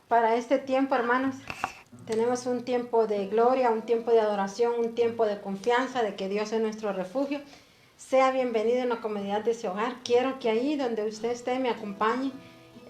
para este tiempo, hermanos. Tenemos un tiempo de gloria, un tiempo de adoración, un tiempo de confianza de que Dios es nuestro refugio. Sea bienvenido en la comunidad de ese hogar. Quiero que ahí donde usted esté me acompañe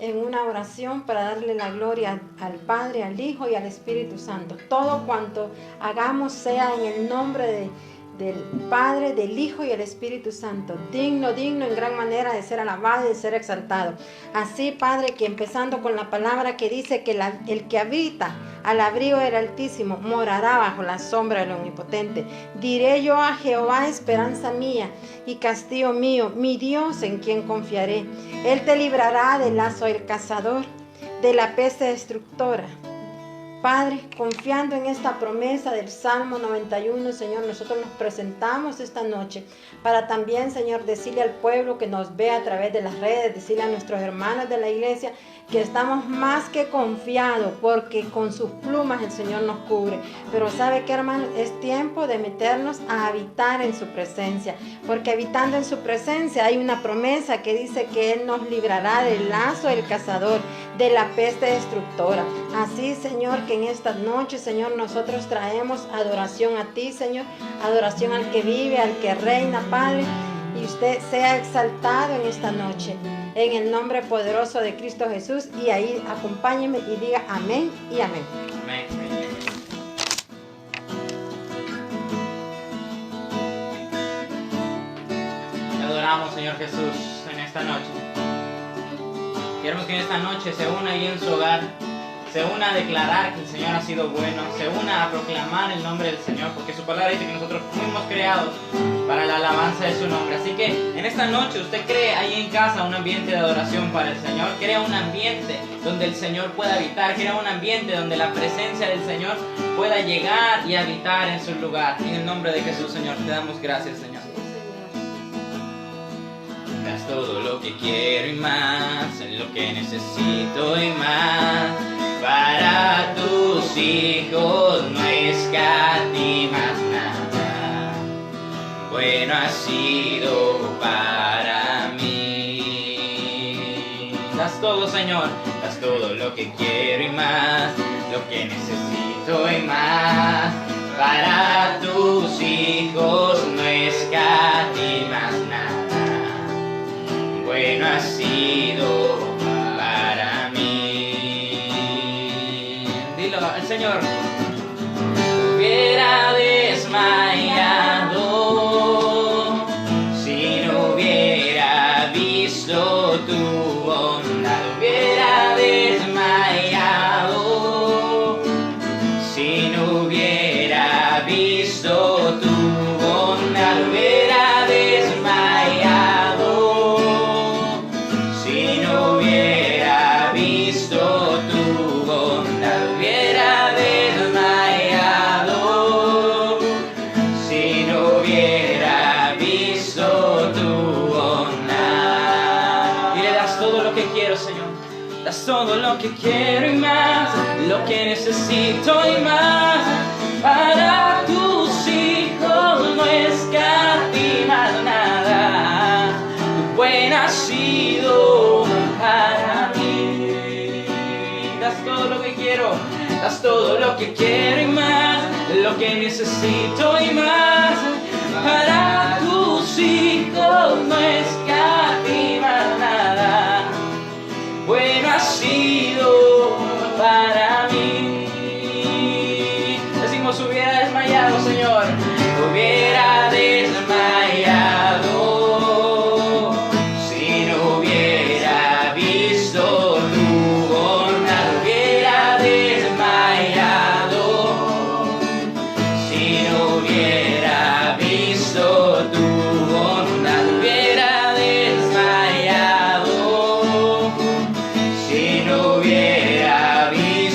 en una oración para darle la gloria al Padre, al Hijo y al Espíritu Santo. Todo cuanto hagamos sea en el nombre del Padre, del Hijo y el Espíritu Santo, digno en gran manera de ser alabado y de ser exaltado. Así, Padre, que empezando con la palabra que dice que el que habita al abrigo del Altísimo morará bajo la sombra del Omnipotente. Diré yo a Jehová, esperanza mía y castillo mío, mi Dios en quien confiaré. Él te librará del lazo del cazador, de la peste destructora. Padre, confiando en esta promesa del Salmo 91, Señor, nosotros nos presentamos esta noche para también, Señor, decirle al pueblo que nos ve a través de las redes, decirle a nuestros hermanos de la iglesia que estamos más que confiados porque con sus plumas el Señor nos cubre. Pero ¿sabe qué, hermano? Es tiempo de meternos a habitar en su presencia, porque habitando en su presencia hay una promesa que dice que Él nos librará del lazo del cazador, de la peste destructora. Así, Señor, que en esta noche, Señor, nosotros traemos adoración a ti, Señor, adoración al que vive, al que reina, Padre, y usted sea exaltado en esta noche, en el nombre poderoso de Cristo Jesús. Y ahí acompáñeme y diga amén y amén. Amén. Te adoramos, Señor Jesús, en esta noche. Queremos que en esta noche se una ahí en su hogar, se una a declarar que el Señor ha sido bueno, se una a proclamar el nombre del Señor, porque su palabra dice que nosotros fuimos creados para la alabanza de su nombre. Así que en esta noche usted cree ahí en casa un ambiente de adoración para el Señor, crea un ambiente donde el Señor pueda habitar, crea un ambiente donde la presencia del Señor pueda llegar y habitar en su lugar. En el nombre de Jesús, Señor, te damos gracias, Señor. Das todo lo que quiero y más, en lo que necesito y más. Para tus hijos no escatimas nada. Bueno ha sido para mí. Das todo, Señor, das todo lo que quiero y más, lo que necesito y más. Para tus hijos no escatimas nada. Bueno ha sido para mí. Dilo al Señor. Hubiera desmayado si no hubiera visto tu bondad. Hubiera desmayado si no hubiera visto tu bondad. Hubiera desmayado si no hubiera visto tu bondad. Hubiera desmayado si no hubiera visto tu bondad. Y le das todo lo que quiero, Señor. Das todo lo que quiero y más, lo que necesito y más. Para tus hijos no escatimas nada. Tu buen ha sido para mí. Das todo lo que quiero, das todo lo que quiero y más, lo que necesito y más. Para tus hijos no escatimas nada. Bueno ha sido para mí. Decimos hubiera desmayado, Señor. Hubiera desmayado si no hubiera visto tu bondad. Hubiera desmayado si no hubiera visto tu bondad. Hubiera desmayado si no hubiera visto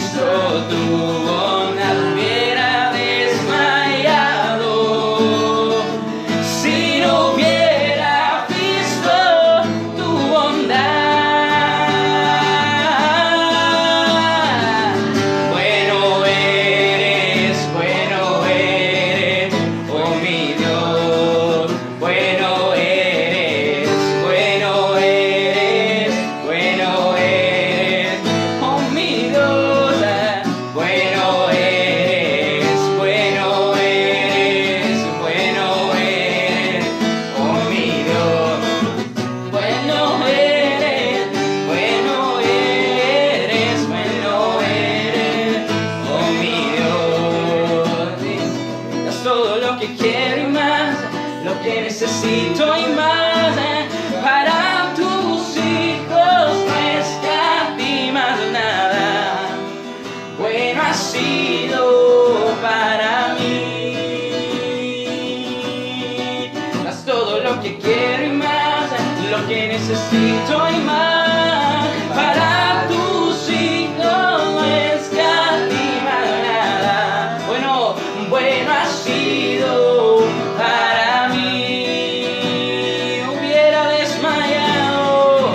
necesito y más. Para tus hijos no escatima nada. Bueno, bueno ha sido para mí. Hubiera desmayado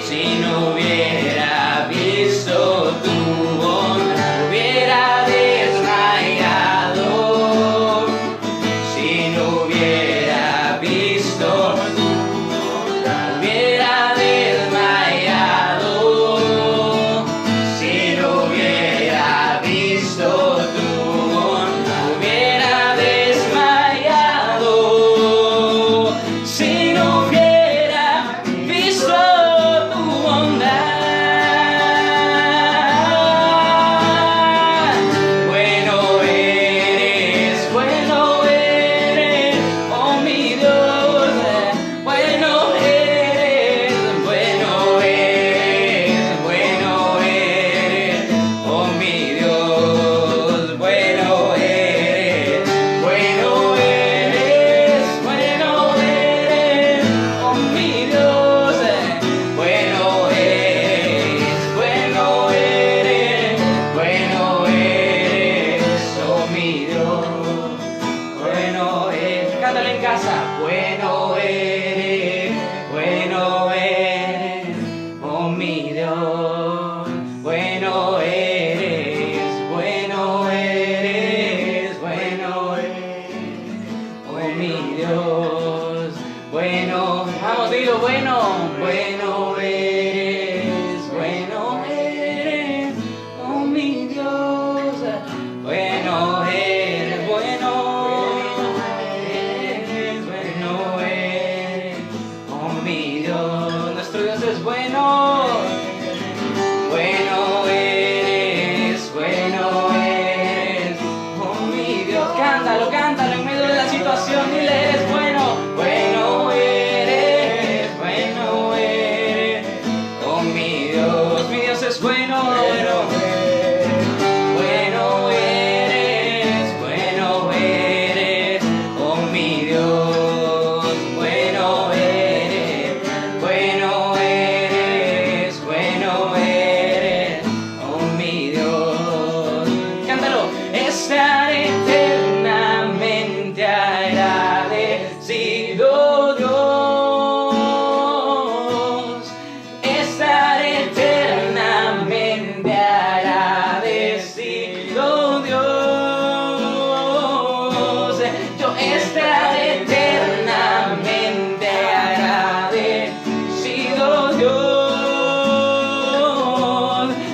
si no hubiera visto tu bondad. Hubiera desmayado si no hubiera visto tu bondad. Hubiera desmayado si no hubiera visto tu bondad. Hubiera desmayado si no hubiera visto tu bondad. Bueno eres, oh mi Dios. Bueno eres, oh mi Dios. Bueno eres, oh mi Dios. Bueno eres, oh mi Dios. Bueno eres, cántale en casa. Bueno eres, oh mi Dios. Bueno eres, oh mi Dios. Bueno, vamos, dilo, bueno eres, oh mi Dios. Bueno eres, oh mi Dios. Nuestro Dios es bueno. Bueno eres, oh mi Dios. Cántalo en medio de la situación. Dile, eres bueno. Bueno eres, oh mi Dios. Mi Dios es bueno. Bueno eres, oh mi Dios. Bueno eres, oh mi Dios. Cántalo. Estaré eternamente agradecido, Dios. Estaré eternamente agradecido, Dios. Yo estaré eternamente agradecido, Dios.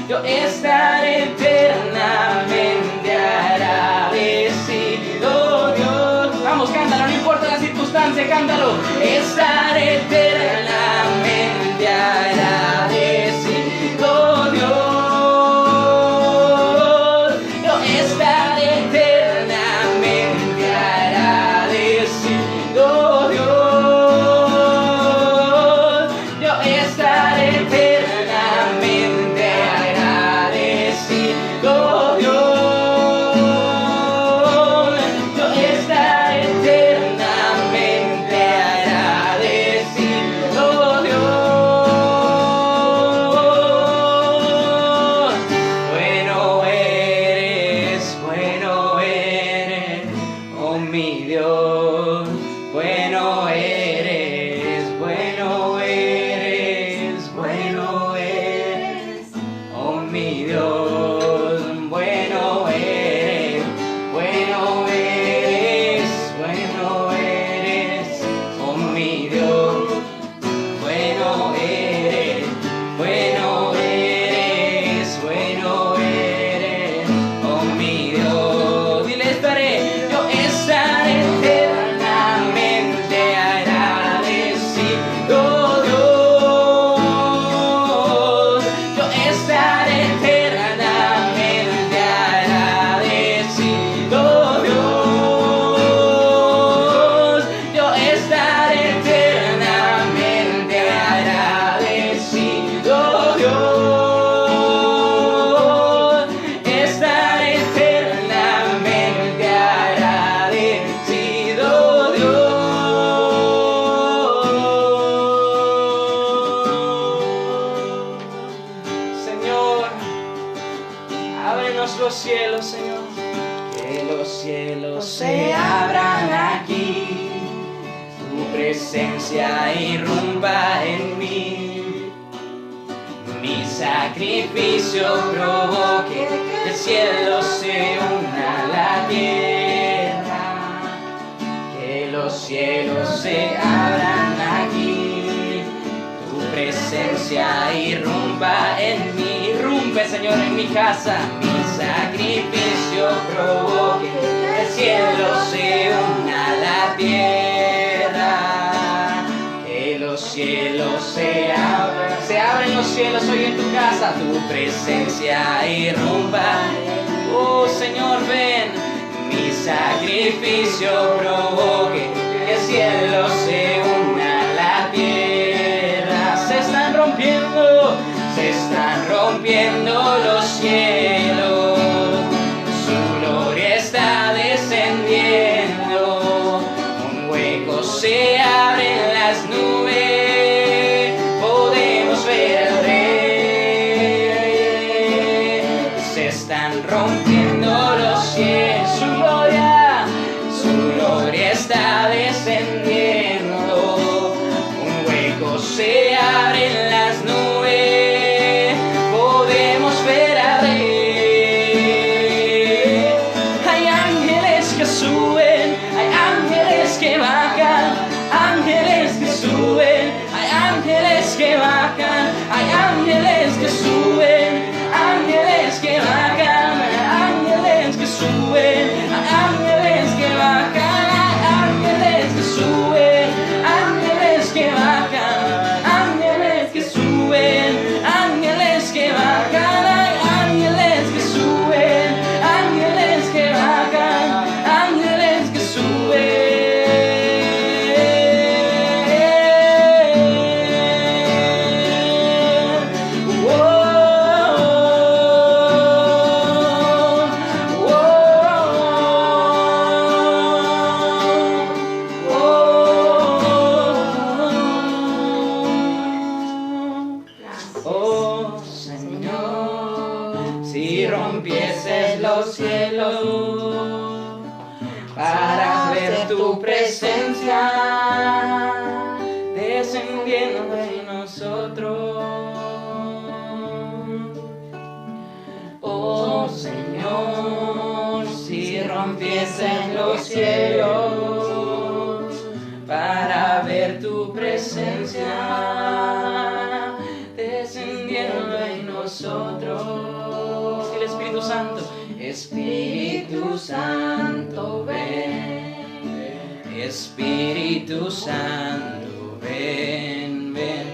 Yo estaré eternamente agradecido, Dios. Vamos, cántalo, no importa la circunstancia, cántalo. Estaré eternamente agradecido, Dios. Yo estaré eternamente agradecido, Dios. Yo estaré eternamente agradecido. los cielos, Señor. Que los cielos se abran aquí, tu presencia irrumpa en mí. Mi sacrificio provoque que el cielo se una a la tierra. Que los cielos se abran aquí, tu presencia irrumpa en mí. Irrumpe, Señor, en mi casa. Mi sacrificio provoque que el cielo se una a la tierra. Que los cielos se abren los cielos hoy en tu casa. Tu presencia irrumpa. Oh, Señor, ven. Mi sacrificio provoque que el cielo se una a la tierra. Se están rompiendo los cielos. Su gloria está descendiendo. Un hueco se abre en las nubes. Podemos ver al Rey. Se están rompiendo los cielos. Su gloria está descendiendo. Un hueco se abre en las nubes. Podemos ver al Rey. Hay ángeles que suben, hay ángeles que bajan, ángeles que suben, hay ángeles que bajan, hay ángeles que suben, ángeles que bajan, ángeles que suben, ángeles que bajan, ángeles que suben, ángeles que bajan, ángeles que suben, ángeles que bajan, ángeles que suben, ángeles que bajan, ángeles que suben. Oh, Señor, si rompieses los cielos para ver tu presencia descendiendo en nosotros. Oh, Señor, si rompieses los cielos para ver tu presencia descendiendo en nosotros. El Espíritu Santo, Espíritu Santo, ven. Espíritu Santo, ven, ven.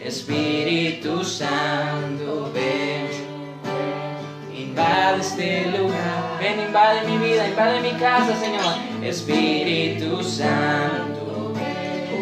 Espíritu Santo, ven. Invade este lugar, ven, invade mi vida, invade mi casa, Señor. Espíritu Santo,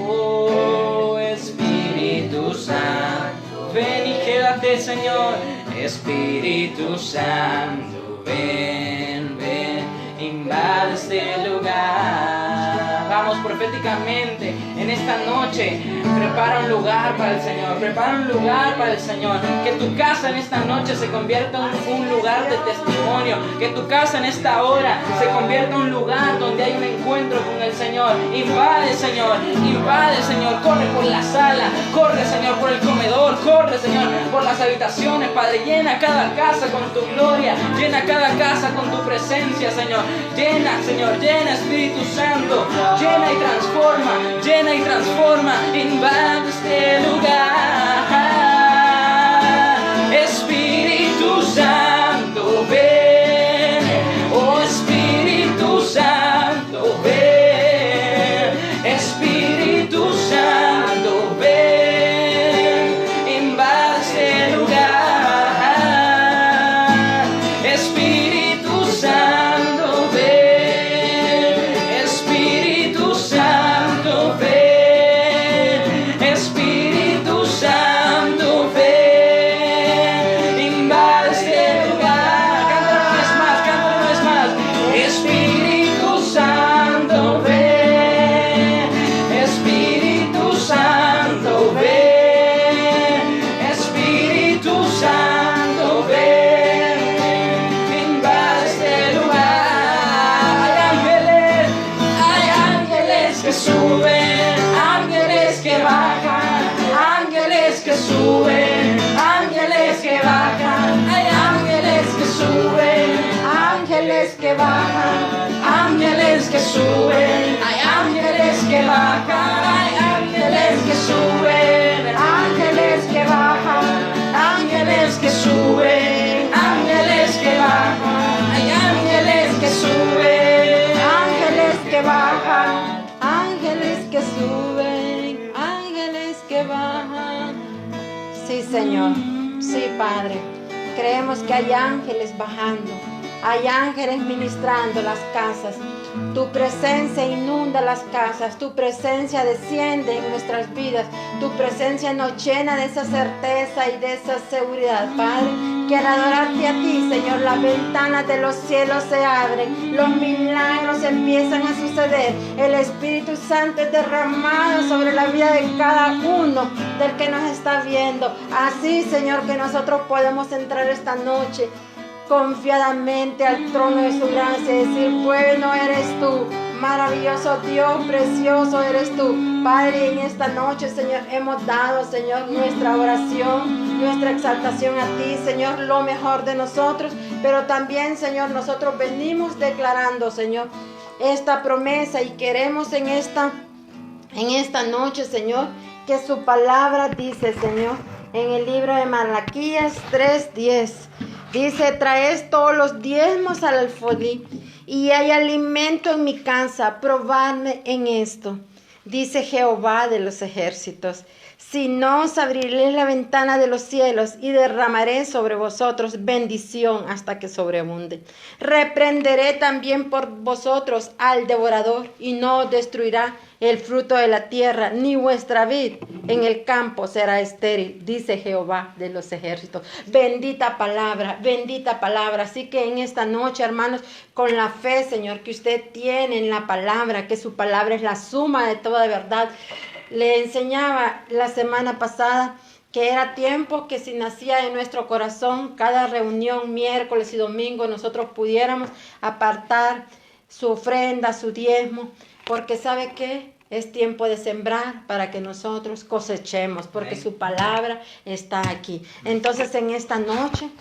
oh, Espíritu Santo, ven y quédate, Señor. Espíritu Santo, ven, ven, invade este lugar. Vamos proféticamente en esta noche. Prepara un lugar para el Señor. Prepara un lugar para el Señor. Que tu casa en esta noche se convierta en un lugar de testimonio. Que tu casa en esta hora se convierta en un lugar donde hay un encuentro con el Señor. Invade, Señor. Invade, Señor. Corre por la sala. Corre, Señor, por el comedor. Corre, Señor, por las habitaciones. Padre, llena cada casa con tu gloria. Llena cada casa con tu presencia, Señor. Llena, Señor. Llena, Espíritu Santo. Llena y transforma. Llena y transforma. Invade este lugar. Espíritu Santo, ven. Oh, Espíritu Santo, ven. Espíritu Santo, ven. Invade este lugar. Espíritu Santo, ven. Espíritu Santo, ven. Espíritu que suben, ángeles que bajan, hay ángeles que suben, ángeles que bajan, ángeles que suben, hay ángeles que bajan, hay ángeles que suben, ángeles que bajan, ángeles que suben, ángeles que bajan, hay ángeles que suben, ángeles que bajan, ángeles que suben, ángeles que bajan. Sí, Señor, sí, Padre. Creemos que hay ángeles bajando, hay ángeles ministrando las casas. Tu presencia inunda las casas, tu presencia desciende en nuestras vidas, tu presencia nos llena de esa certeza y de esa seguridad, Padre, que al adorarte a ti, Señor, las ventanas de los cielos se abren, los milagros empiezan a suceder, el Espíritu Santo es derramado sobre la vida de cada uno del que nos está viendo. Así, Señor, que nosotros podemos entrar esta noche confiadamente al trono de su gracia y decir: bueno eres tú, maravilloso Dios, precioso eres tú, Padre. En esta noche, Señor, hemos dado, Señor, nuestra oración, nuestra exaltación a ti, Señor, lo mejor de nosotros, pero también, Señor, nosotros venimos declarando, Señor, esta promesa y queremos en esta noche, Señor, que su palabra dice, Señor, en el libro de Malaquías 3:10, dice: traed todos los diezmos al alfolí, y hay alimento en mi casa, probadme en esto, dice Jehová de los ejércitos. Si no, os abriré la ventana de los cielos y derramaré sobre vosotros bendición hasta que sobreabunde. Reprenderé también por vosotros al devorador, y no os destruirá el fruto de la tierra, ni vuestra vid en el campo será estéril, dice Jehová de los ejércitos. Bendita palabra, bendita palabra. Así que en esta noche, hermanos, con la fe, Señor, que usted tiene en la palabra, que su palabra es la suma de toda verdad. Le enseñaba la semana pasada que era tiempo que si nacía de nuestro corazón, cada reunión, miércoles y domingo, nosotros pudiéramos apartar su ofrenda, su diezmo, porque ¿sabe qué? Es tiempo de sembrar para que nosotros cosechemos, porque su palabra está aquí. Entonces, en esta noche,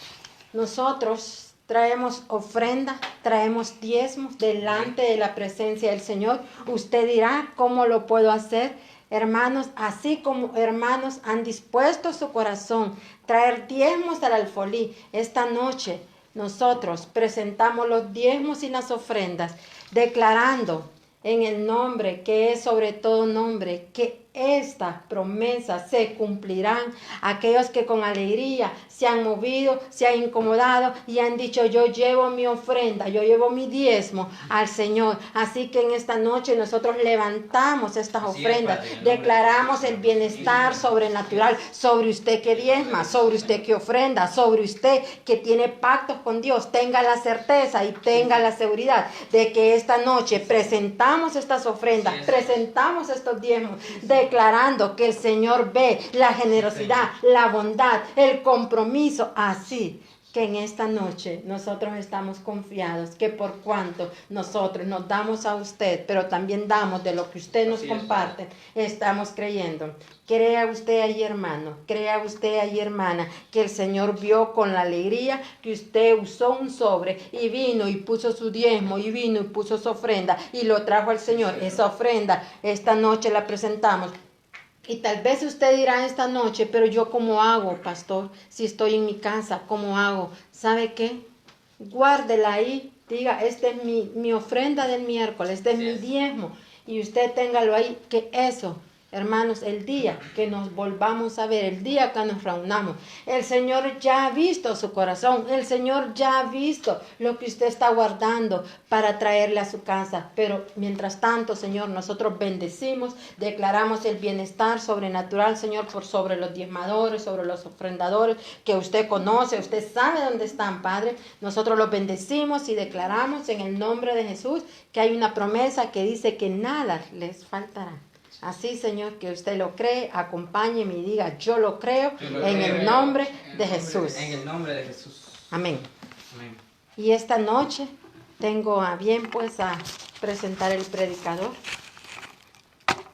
nosotros traemos ofrenda, traemos diezmos delante de la presencia del Señor. Usted dirá: ¿cómo lo puedo hacer? Hermanos, así como hermanos han dispuesto su corazón traer diezmos al alfolí, esta noche nosotros presentamos los diezmos y las ofrendas, declarando en el nombre que es sobre todo nombre, que esta promesa se cumplirán. Aquellos que con alegría se han movido, se han incomodado y han dicho: yo llevo mi ofrenda, yo llevo mi diezmo al Señor. Así que en esta noche nosotros levantamos estas ofrendas, declaramos el bienestar sobrenatural sobre usted que diezma, sobre usted que ofrenda, sobre usted que tiene pactos con Dios. Tenga la certeza y tenga la seguridad de que esta noche presentamos estas ofrendas, presentamos estos diezmos, declarando que el Señor ve la generosidad, la bondad, el compromiso. Así que en esta noche nosotros estamos confiados que por cuanto nosotros nos damos a usted, pero también damos de lo que usted nos comparte, estamos creyendo. Crea usted ahí, hermano, crea usted ahí, hermana, que el Señor vio con la alegría que usted usó un sobre y vino y puso su diezmo y vino y puso su ofrenda y lo trajo al Señor. Esa ofrenda esta noche la presentamos. Y tal vez usted dirá esta noche: pero yo ¿cómo hago, pastor? Si estoy en mi casa, ¿cómo hago? ¿Sabe qué? Guárdela ahí, diga: esta es mi ofrenda del miércoles, este es mi diezmo. Y usted téngalo ahí, que eso, hermanos, el día que nos volvamos a ver, el día que nos reunamos, el Señor ya ha visto su corazón, el Señor ya ha visto lo que usted está guardando para traerle a su casa. Pero mientras tanto, Señor, nosotros bendecimos, declaramos el bienestar sobrenatural, Señor, por sobre los diezmadores, sobre los ofrendadores que usted conoce, usted sabe dónde están, Padre. Nosotros los bendecimos y declaramos en el nombre de Jesús que hay una promesa que dice que nada les faltará. Así, Señor, que usted lo cree, acompáñeme y diga: yo lo creo, en el nombre de Jesús. En el nombre de Jesús. Amén. Amén. Y esta noche tengo a bien pues a presentar el predicador,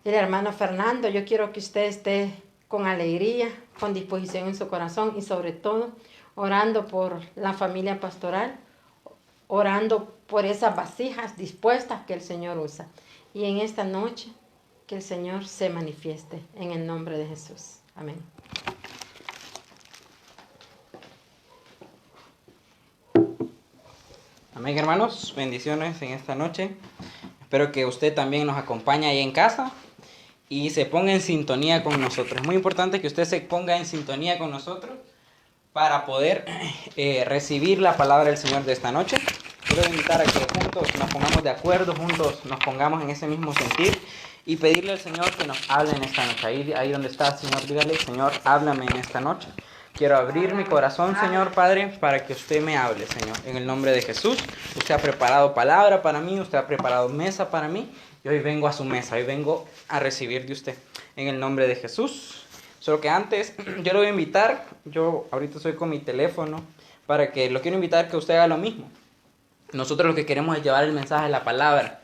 el hermano Fernando. Yo quiero que usted esté con alegría, con disposición en su corazón y sobre todo orando por la familia pastoral, orando por esas vasijas dispuestas que el Señor usa. Y en esta noche, que el Señor se manifieste en el nombre de Jesús. Amén. Amén, hermanos. Bendiciones en esta noche. Espero que usted también nos acompañe ahí en casa y se ponga en sintonía con nosotros. Es muy importante que usted se ponga en sintonía con nosotros para poder recibir la palabra del Señor de esta noche. Quiero invitar a que juntos nos pongamos de acuerdo, juntos nos pongamos en ese mismo sentir y pedirle al Señor que nos hable en esta noche. Ahí donde está, Señor, dígale: Señor, háblame en esta noche. Quiero abrir mi corazón, Señor Padre, para que usted me hable, Señor. En el nombre de Jesús, usted ha preparado palabra para mí, usted ha preparado mesa para mí. Y hoy vengo a su mesa, hoy vengo a recibir de usted. En el nombre de Jesús. Solo que antes, yo lo voy a invitar, yo ahorita estoy con mi teléfono, para que lo quiero invitar que usted haga lo mismo. Nosotros lo que queremos es llevar el mensaje de la palabra,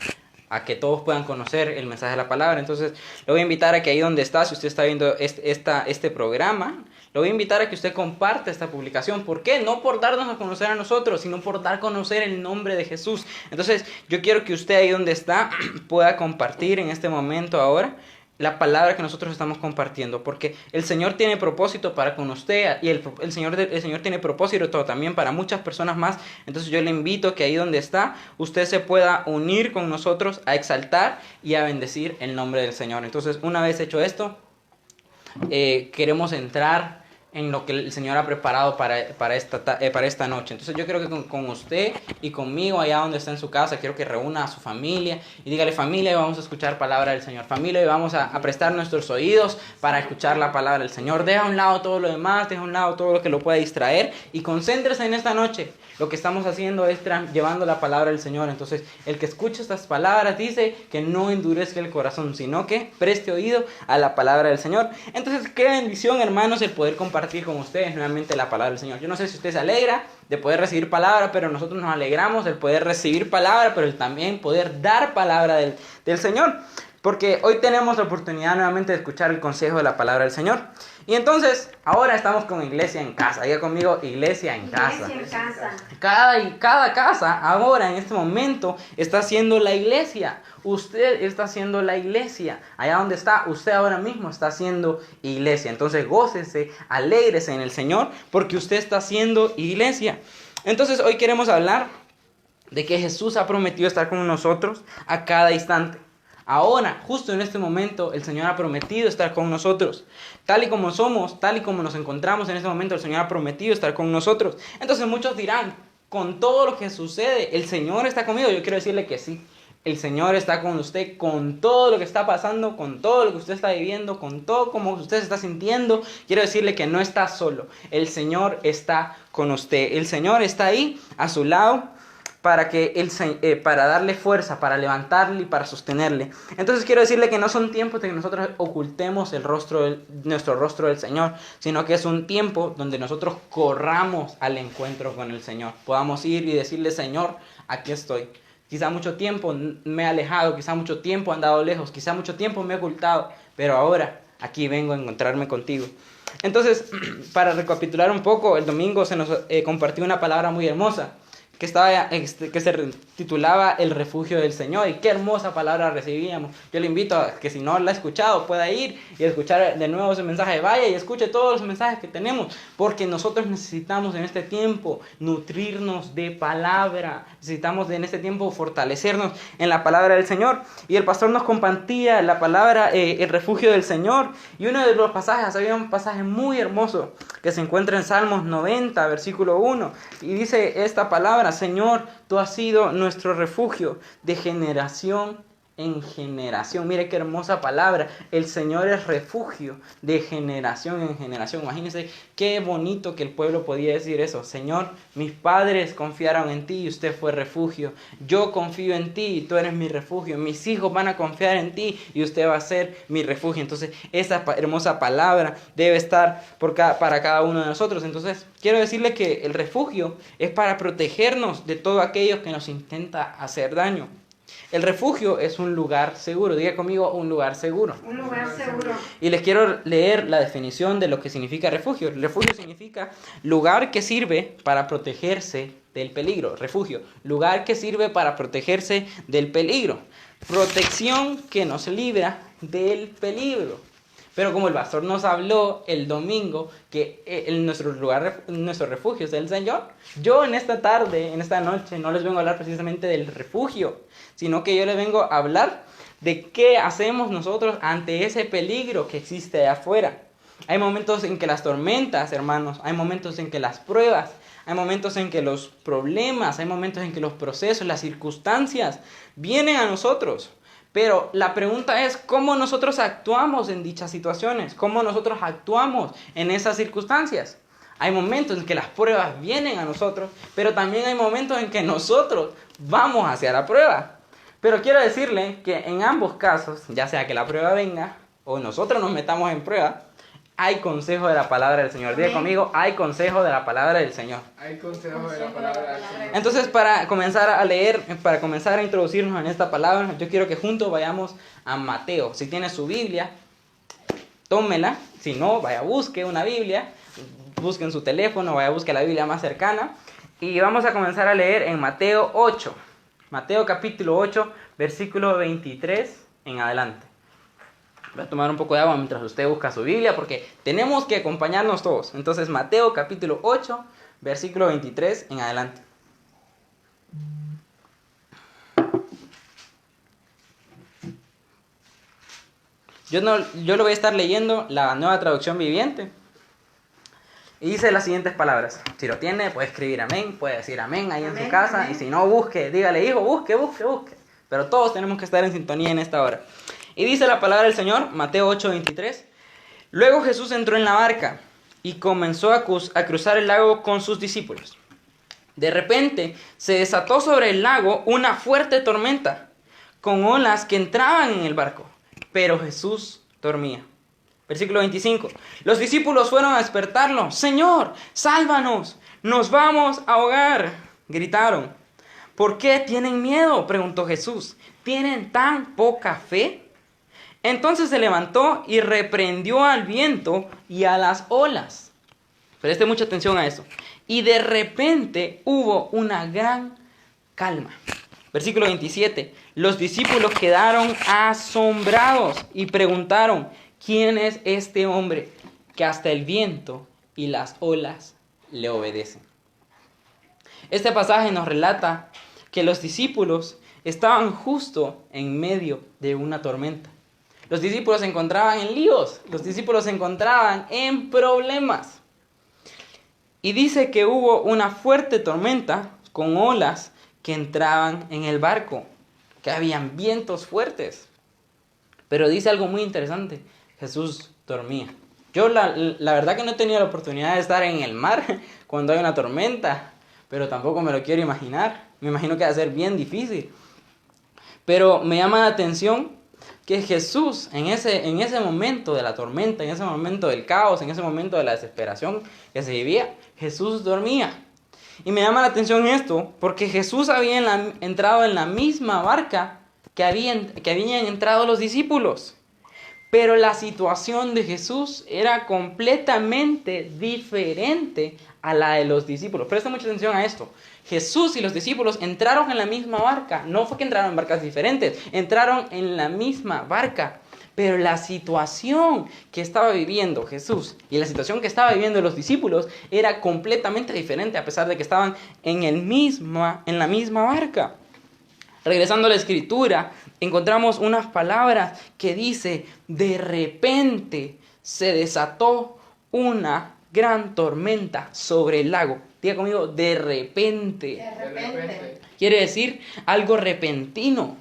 a que todos puedan conocer el mensaje de la palabra. Entonces, lo voy a invitar a que ahí donde está, si usted está viendo este programa, lo voy a invitar a que usted comparte esta publicación. ¿Por qué? No por darnos a conocer a nosotros, sino por dar a conocer el nombre de Jesús. Entonces, yo quiero que usted ahí donde está pueda compartir en este momento ahora la palabra que nosotros estamos compartiendo, porque el Señor tiene propósito para con usted y el Señor tiene propósito también para muchas personas más. Entonces yo le invito que ahí donde está, usted se pueda unir con nosotros a exaltar y a bendecir el nombre del Señor. Entonces, una vez hecho esto, queremos entrar en lo que el Señor ha preparado para esta noche. Entonces yo quiero que con usted y conmigo, allá donde está en su casa, quiero que reúna a su familia y dígale: familia, hoy vamos a escuchar palabra del Señor. Familia, hoy vamos a prestar nuestros oídos para escuchar la palabra del Señor. Deja a un lado todo lo demás, deja a un lado todo lo que lo pueda distraer y concéntrese en esta noche. Lo que estamos haciendo es llevando la palabra del Señor. Entonces, el que escuche estas palabras dice que no endurezca el corazón, sino que preste oído a la palabra del Señor. Entonces, qué bendición, hermanos, el poder compartir con ustedes nuevamente la palabra del Señor. Yo no sé si usted se alegra de poder recibir palabra, pero nosotros nos alegramos del poder recibir palabra, pero también poder dar palabra del Señor. Porque hoy tenemos la oportunidad nuevamente de escuchar el consejo de la palabra del Señor. Y entonces, ahora estamos con Iglesia en Casa. Diga conmigo: Iglesia en Casa. Iglesia en casa. Cada casa ahora en este momento está haciendo la iglesia. Usted está haciendo la iglesia. Allá donde está, usted ahora mismo está haciendo iglesia. Entonces gócese, alégrese en el Señor, porque usted está haciendo iglesia. Entonces hoy queremos hablar de que Jesús ha prometido estar con nosotros a cada instante. Ahora, justo en este momento, el Señor ha prometido estar con nosotros. Tal y como somos, tal y como nos encontramos en este momento, el Señor ha prometido estar con nosotros. Entonces muchos dirán: con todo lo que sucede, ¿el Señor está conmigo? Yo quiero decirle que sí. El Señor está con usted, con todo lo que está pasando, con todo lo que usted está viviendo, con todo como usted se está sintiendo. Quiero decirle que no está solo. El Señor está con usted. El Señor está ahí a su lado para darle fuerza, para levantarle y para sostenerle. Entonces quiero decirle que no son tiempos de que nosotros ocultemos nuestro rostro del Señor, sino que es un tiempo donde nosotros corramos al encuentro con el Señor. Podamos ir y decirle: Señor, aquí estoy. Quizá mucho tiempo me he alejado, quizá mucho tiempo he andado lejos, quizá mucho tiempo me he ocultado, pero ahora aquí vengo a encontrarme contigo. Entonces, para recapitular un poco, el domingo se nos compartió una palabra muy hermosa que se titulaba El refugio del Señor. Y qué hermosa palabra recibíamos. Yo le invito a que, si no la ha escuchado, pueda ir y escuchar de nuevo ese mensaje. Vaya y escuche todos los mensajes que tenemos, porque nosotros necesitamos en este tiempo nutrirnos de palabra. Necesitamos en este tiempo fortalecernos en la palabra del Señor. Y el pastor nos compartía la palabra el refugio del Señor. Y uno de los pasajes, había un pasaje muy hermoso que se encuentra en Salmos 90, versículo 1. Y dice esta palabra: Señor, tú has sido nuestro refugio de generación en generación. Mire qué hermosa palabra. El Señor es refugio de generación en generación. Imagínense qué bonito que el pueblo podía decir eso. Señor, mis padres confiaron en ti y usted fue refugio. Yo confío en ti y tú eres mi refugio. Mis hijos van a confiar en ti y usted va a ser mi refugio. Entonces, esa hermosa palabra debe estar para cada uno de nosotros. Entonces, quiero decirle que el refugio es para protegernos de todo aquello que nos intenta hacer daño. El refugio es un lugar seguro. Diga conmigo, un lugar seguro. Un lugar seguro. Y les quiero leer la definición de lo que significa refugio. El refugio significa lugar que sirve para protegerse del peligro. Refugio, lugar que sirve para protegerse del peligro. Protección que nos libra del peligro. Pero como el pastor nos habló el domingo que nuestro refugio es el Señor, yo en esta tarde, en esta noche, no les vengo a hablar precisamente del refugio, sino que yo les vengo a hablar de qué hacemos nosotros ante ese peligro que existe allá afuera. Hay momentos en que las tormentas, hermanos, hay momentos en que las pruebas, hay momentos en que los problemas, hay momentos en que los procesos, las circunstancias vienen a nosotros. Pero la pregunta es, ¿cómo nosotros actuamos en dichas situaciones? ¿Cómo nosotros actuamos en esas circunstancias? Hay momentos en que las pruebas vienen a nosotros, pero también hay momentos en que nosotros vamos hacia la prueba. Pero quiero decirle que en ambos casos, ya sea que la prueba venga o nosotros nos metamos en prueba, hay consejo de la palabra del Señor. Diga conmigo, hay consejo de la palabra del Señor. Hay consejo de la palabra del Señor. Entonces, para comenzar a leer, para comenzar a introducirnos en esta palabra, yo quiero que juntos vayamos a Mateo. Si tiene su Biblia, tómela. Si no, vaya, busque una Biblia. Busque en su teléfono, vaya, busque la Biblia más cercana. Y vamos a comenzar a leer en Mateo 8. Mateo capítulo 8, versículo 23 en adelante. Voy a tomar un poco de agua mientras usted busca su Biblia porque tenemos que acompañarnos todos. Entonces, Mateo capítulo 8, versículo 23 en adelante. Yo lo voy a estar leyendo la Nueva Traducción Viviente. Y dice las siguientes palabras. Si lo tiene, puede escribir amén, puede decir amén ahí en su casa. Amén. Y si no, busque, dígale, hijo, busque. Pero todos tenemos que estar en sintonía en esta hora. Y dice la palabra del Señor, Mateo 8:23. Luego Jesús entró en la barca y comenzó a cruzar el lago con sus discípulos. De repente se desató sobre el lago una fuerte tormenta, con olas que entraban en el barco, pero Jesús dormía. Versículo 25. Los discípulos fueron a despertarlo. Señor, sálvanos, nos vamos a ahogar, gritaron. ¿Por qué tienen miedo?, preguntó Jesús. ¿Tienen tan poca fe? Entonces se levantó y reprendió al viento y a las olas. Preste mucha atención a eso. Y de repente hubo una gran calma. Versículo 27. Los discípulos quedaron asombrados y preguntaron, ¿quién es este hombre que hasta el viento y las olas le obedecen? Este pasaje nos relata que los discípulos estaban justo en medio de una tormenta. Los discípulos se encontraban en líos, los discípulos se encontraban en problemas. Y dice que hubo una fuerte tormenta con olas que entraban en el barco, que habían vientos fuertes. Pero dice algo muy interesante, Jesús dormía. Yo la verdad que no he tenido la oportunidad de estar en el mar cuando hay una tormenta, pero tampoco me lo quiero imaginar. Me imagino que va a ser bien difícil. Pero me llama la atención que Jesús en ese momento de la tormenta, en ese momento del caos, en ese momento de la desesperación que se vivía, Jesús dormía. Y me llama la atención esto porque Jesús había entrado en la misma barca que habían entrado los discípulos. Pero la situación de Jesús era completamente diferente a la de los discípulos. Presta mucha atención a esto. Jesús y los discípulos entraron en la misma barca. No fue que entraron en barcas diferentes, entraron en la misma barca. Pero la situación que estaba viviendo Jesús y la situación que estaba viviendo los discípulos era completamente diferente a pesar de que estaban en la misma barca. Regresando a la escritura, encontramos unas palabras que dice, de repente se desató una gran tormenta sobre el lago. Diga conmigo, de repente. De repente. Quiere decir algo repentino,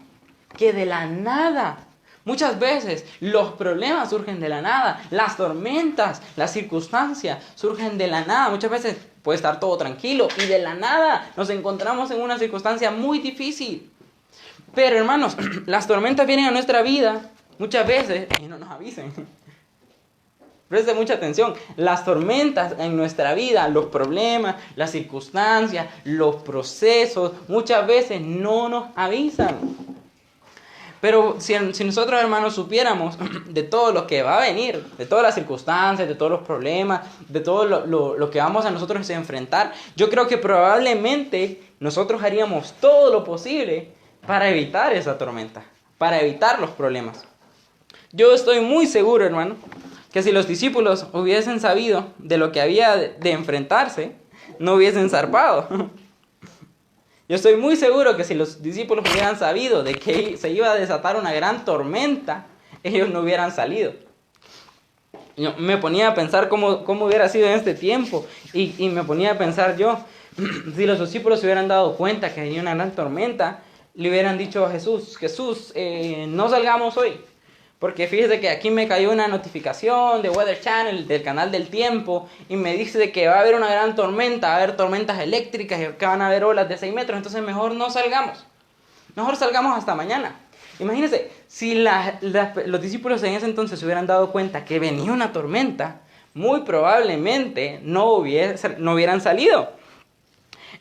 que de la nada. Muchas veces los problemas surgen de la nada, las tormentas, las circunstancias surgen de la nada. Muchas veces puede estar todo tranquilo y de la nada nos encontramos en una circunstancia muy difícil. Pero hermanos, las tormentas vienen a nuestra vida muchas veces y no nos avisen. Preste mucha atención, las tormentas en nuestra vida, los problemas, las circunstancias, los procesos, muchas veces no nos avisan. Pero si nosotros, hermanos, supiéramos de todo lo que va a venir, de todas las circunstancias, de todos los problemas, de todo lo que vamos a nosotros a enfrentar, yo creo que probablemente nosotros haríamos todo lo posible para evitar esa tormenta, para evitar los problemas. Yo estoy muy seguro, hermano, que si los discípulos hubiesen sabido de lo que había de enfrentarse, no hubiesen zarpado. Yo estoy muy seguro que si los discípulos hubieran sabido de que se iba a desatar una gran tormenta, ellos no hubieran salido. Yo me ponía a pensar cómo hubiera sido en este tiempo y me ponía a pensar yo, si los discípulos se hubieran dado cuenta que venía una gran tormenta, le hubieran dicho a Jesús, no salgamos hoy. Porque fíjese que aquí me cayó una notificación de Weather Channel, del canal del tiempo, y me dice de que va a haber una gran tormenta, va a haber tormentas eléctricas, y que van a haber olas de 6 metros, entonces mejor no salgamos. Mejor salgamos hasta mañana. Imagínense, si los discípulos en ese entonces se hubieran dado cuenta que venía una tormenta, muy probablemente no hubieran salido.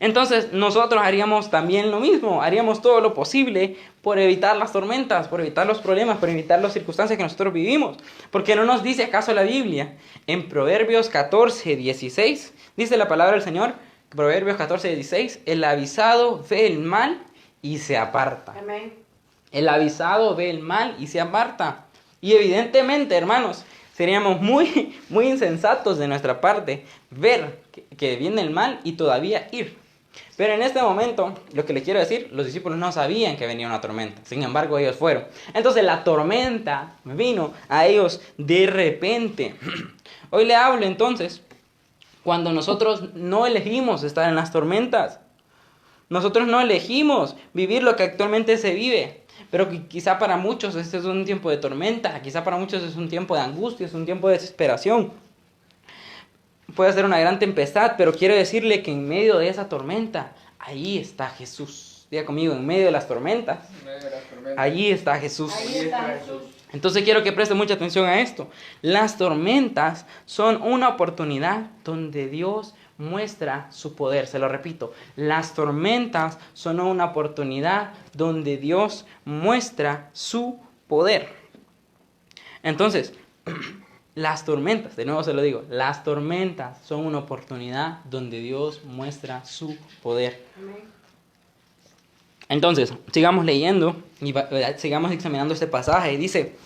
Entonces nosotros haríamos también lo mismo, haríamos todo lo posible por evitar las tormentas, por evitar los problemas, por evitar las circunstancias que nosotros vivimos. Porque ¿no nos dice acaso la Biblia? En Proverbios 14:16, dice la palabra del Señor, Proverbios 14:16, el avisado ve el mal y se aparta. Amén. El avisado ve el mal y se aparta. Y evidentemente, hermanos, seríamos muy insensatos de nuestra parte ver que viene el mal y todavía ir. Pero en este momento, lo que les quiero decir, los discípulos no sabían que venía una tormenta. Sin embargo, ellos fueron. Entonces la tormenta vino a ellos de repente. Hoy le hablo entonces, cuando nosotros no elegimos estar en las tormentas. Nosotros no elegimos vivir lo que actualmente se vive. Pero quizá para muchos este es un tiempo de tormenta, quizá para muchos es un tiempo de angustia, es un tiempo de desesperación. Puede ser una gran tempestad, pero quiero decirle que en medio de esa tormenta, ahí está Jesús. Diga conmigo, en medio de las tormentas, allí está Jesús. Ahí está Jesús. Entonces quiero que preste mucha atención a esto. Las tormentas son una oportunidad donde Dios muestra su poder. Se lo repito, las tormentas son una oportunidad donde Dios muestra su poder. Entonces, las tormentas, de nuevo se lo digo, las tormentas son una oportunidad donde Dios muestra su poder. Entonces, sigamos leyendo y sigamos examinando este pasaje. Dice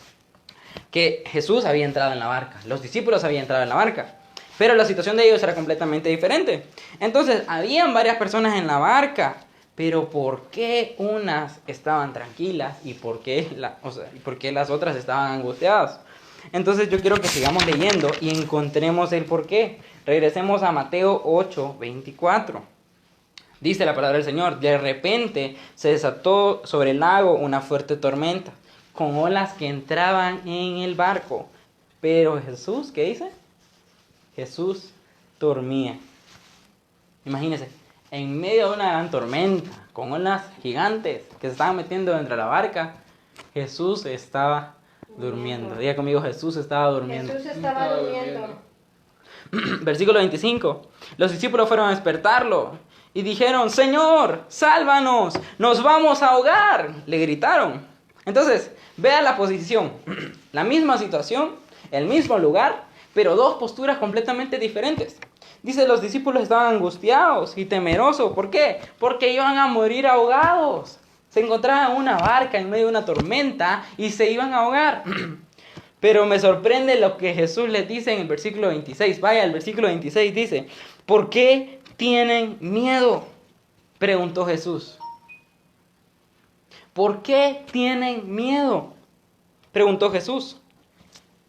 que Jesús había entrado en la barca, los discípulos habían entrado en la barca, pero la situación de ellos era completamente diferente. Entonces, habían varias personas en la barca, pero ¿por qué unas estaban tranquilas y por qué las otras estaban angustiadas? Entonces yo quiero que sigamos leyendo y encontremos el por qué. Regresemos a Mateo 8:24. Dice la palabra del Señor, de repente se desató sobre el lago una fuerte tormenta, con olas que entraban en el barco. Pero Jesús, ¿qué dice? Jesús dormía. Imagínense, en medio de una gran tormenta, con olas gigantes que se estaban metiendo dentro de la barca, Jesús estaba durmiendo. Diga conmigo, Jesús estaba durmiendo. Jesús estaba durmiendo. Versículo 25. Los discípulos fueron a despertarlo y dijeron, Señor, sálvanos, nos vamos a ahogar. Le gritaron. Entonces, vea la posición. La misma situación, el mismo lugar, pero dos posturas completamente diferentes. Dice, los discípulos estaban angustiados y temerosos. ¿Por qué? Porque iban a morir ahogados. Se encontraban en una barca en medio de una tormenta y se iban a ahogar. Pero me sorprende lo que Jesús les dice en el versículo 26. Vaya, el versículo 26 dice, ¿por qué tienen miedo? Preguntó Jesús. ¿Por qué tienen miedo? Preguntó Jesús.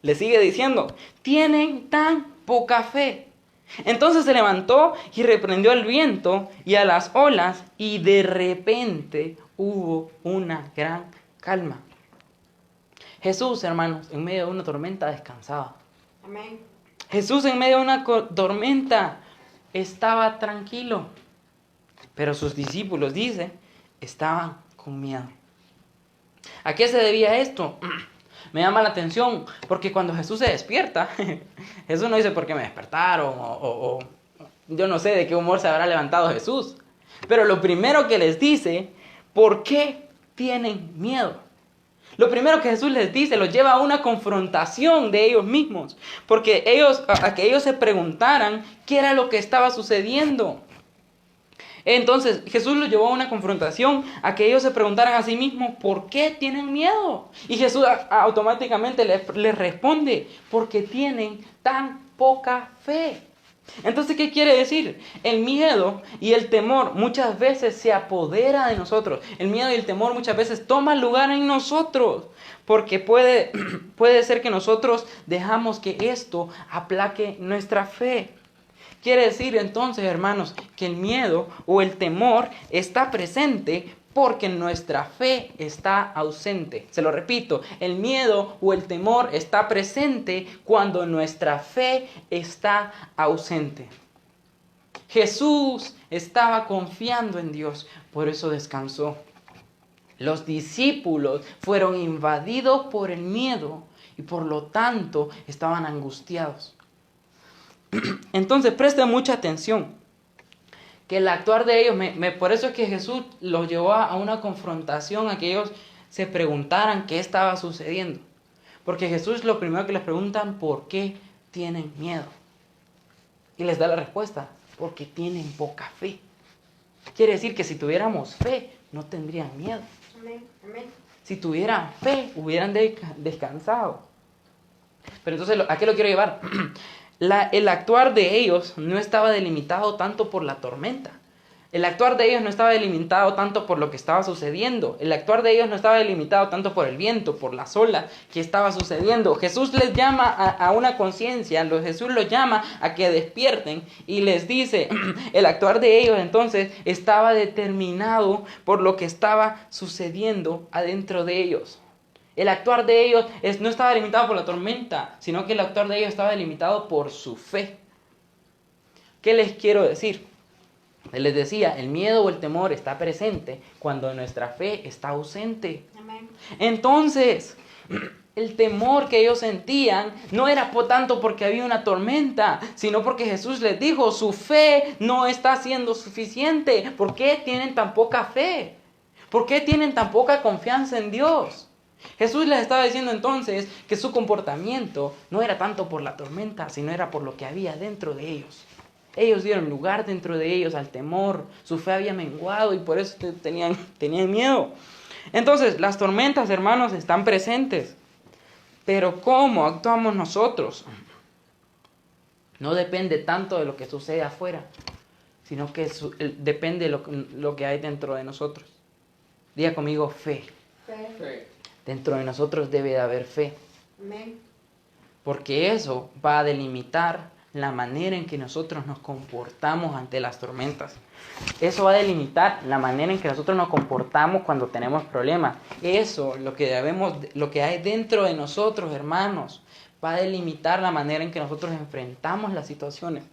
Le sigue diciendo, tienen tan poca fe. Entonces se levantó y reprendió al viento y a las olas, y de repente hubo una gran calma. Jesús, hermanos, en medio de una tormenta descansaba. Amén. Jesús en medio de una tormenta estaba tranquilo. Pero sus discípulos, dice, estaban con miedo. ¿A qué se debía esto? Me llama la atención porque cuando Jesús se despierta, Jesús no dice por qué me despertaron o yo no sé de qué humor se habrá levantado Jesús. Pero lo primero que les dice, ¿por qué tienen miedo? Lo primero que Jesús les dice los lleva a una confrontación de ellos mismos, porque a que ellos se preguntaran qué era lo que estaba sucediendo. Entonces Jesús los llevó a una confrontación, a que ellos se preguntaran a sí mismos por qué tienen miedo. Y Jesús automáticamente les responde, porque tienen tan poca fe. Entonces, ¿qué quiere decir? El miedo y el temor muchas veces se apodera de nosotros. El miedo y el temor muchas veces toman lugar en nosotros. Porque puede ser que nosotros dejamos que esto aplaque nuestra fe. Quiere decir entonces, hermanos, que el miedo o el temor está presente porque nuestra fe está ausente. Se lo repito, el miedo o el temor está presente cuando nuestra fe está ausente. Jesús estaba confiando en Dios, por eso descansó. Los discípulos fueron invadidos por el miedo y por lo tanto estaban angustiados. Entonces presten mucha atención. Que el actuar de ellos, por eso es que Jesús los llevó a una confrontación, a que ellos se preguntaran qué estaba sucediendo. Porque Jesús lo primero que les preguntan, ¿por qué tienen miedo? Y les da la respuesta, porque tienen poca fe. Quiere decir que si tuviéramos fe, no tendrían miedo. Amén. Amén. Si tuvieran fe, hubieran descansado. Pero entonces, ¿a qué lo quiero llevar? El actuar de ellos no estaba delimitado tanto por la tormenta. El actuar de ellos no estaba delimitado tanto por lo que estaba sucediendo. El actuar de ellos no estaba delimitado tanto por el viento, por las olas que estaba sucediendo. Jesús les llama a una conciencia, Jesús los llama a que despierten y les dice, el actuar de ellos entonces estaba determinado por lo que estaba sucediendo adentro de ellos. El actuar de ellos no estaba limitado por la tormenta, sino que el actuar de ellos estaba limitado por su fe. ¿Qué les quiero decir? Les decía, el miedo o el temor está presente cuando nuestra fe está ausente. Amén. Entonces, el temor que ellos sentían no era por tanto porque había una tormenta, sino porque Jesús les dijo, su fe no está siendo suficiente. ¿Por qué tienen tan poca fe? ¿Por qué tienen tan poca confianza en Dios? Jesús les estaba diciendo entonces que su comportamiento no era tanto por la tormenta, sino era por lo que había dentro de ellos. Ellos dieron lugar dentro de ellos al temor, su fe había menguado y por eso tenían miedo. Entonces, las tormentas, hermanos, están presentes. Pero ¿cómo actuamos nosotros? No depende tanto de lo que sucede afuera, sino que depende de lo que hay dentro de nosotros. Diga conmigo, fe. Fe. Dentro de nosotros debe de haber fe. Amén. Porque eso va a delimitar la manera en que nosotros nos comportamos ante las tormentas. Eso va a delimitar la manera en que nosotros nos comportamos cuando tenemos problemas. Eso, lo que hay dentro de nosotros, hermanos, va a delimitar la manera en que nosotros enfrentamos las situaciones.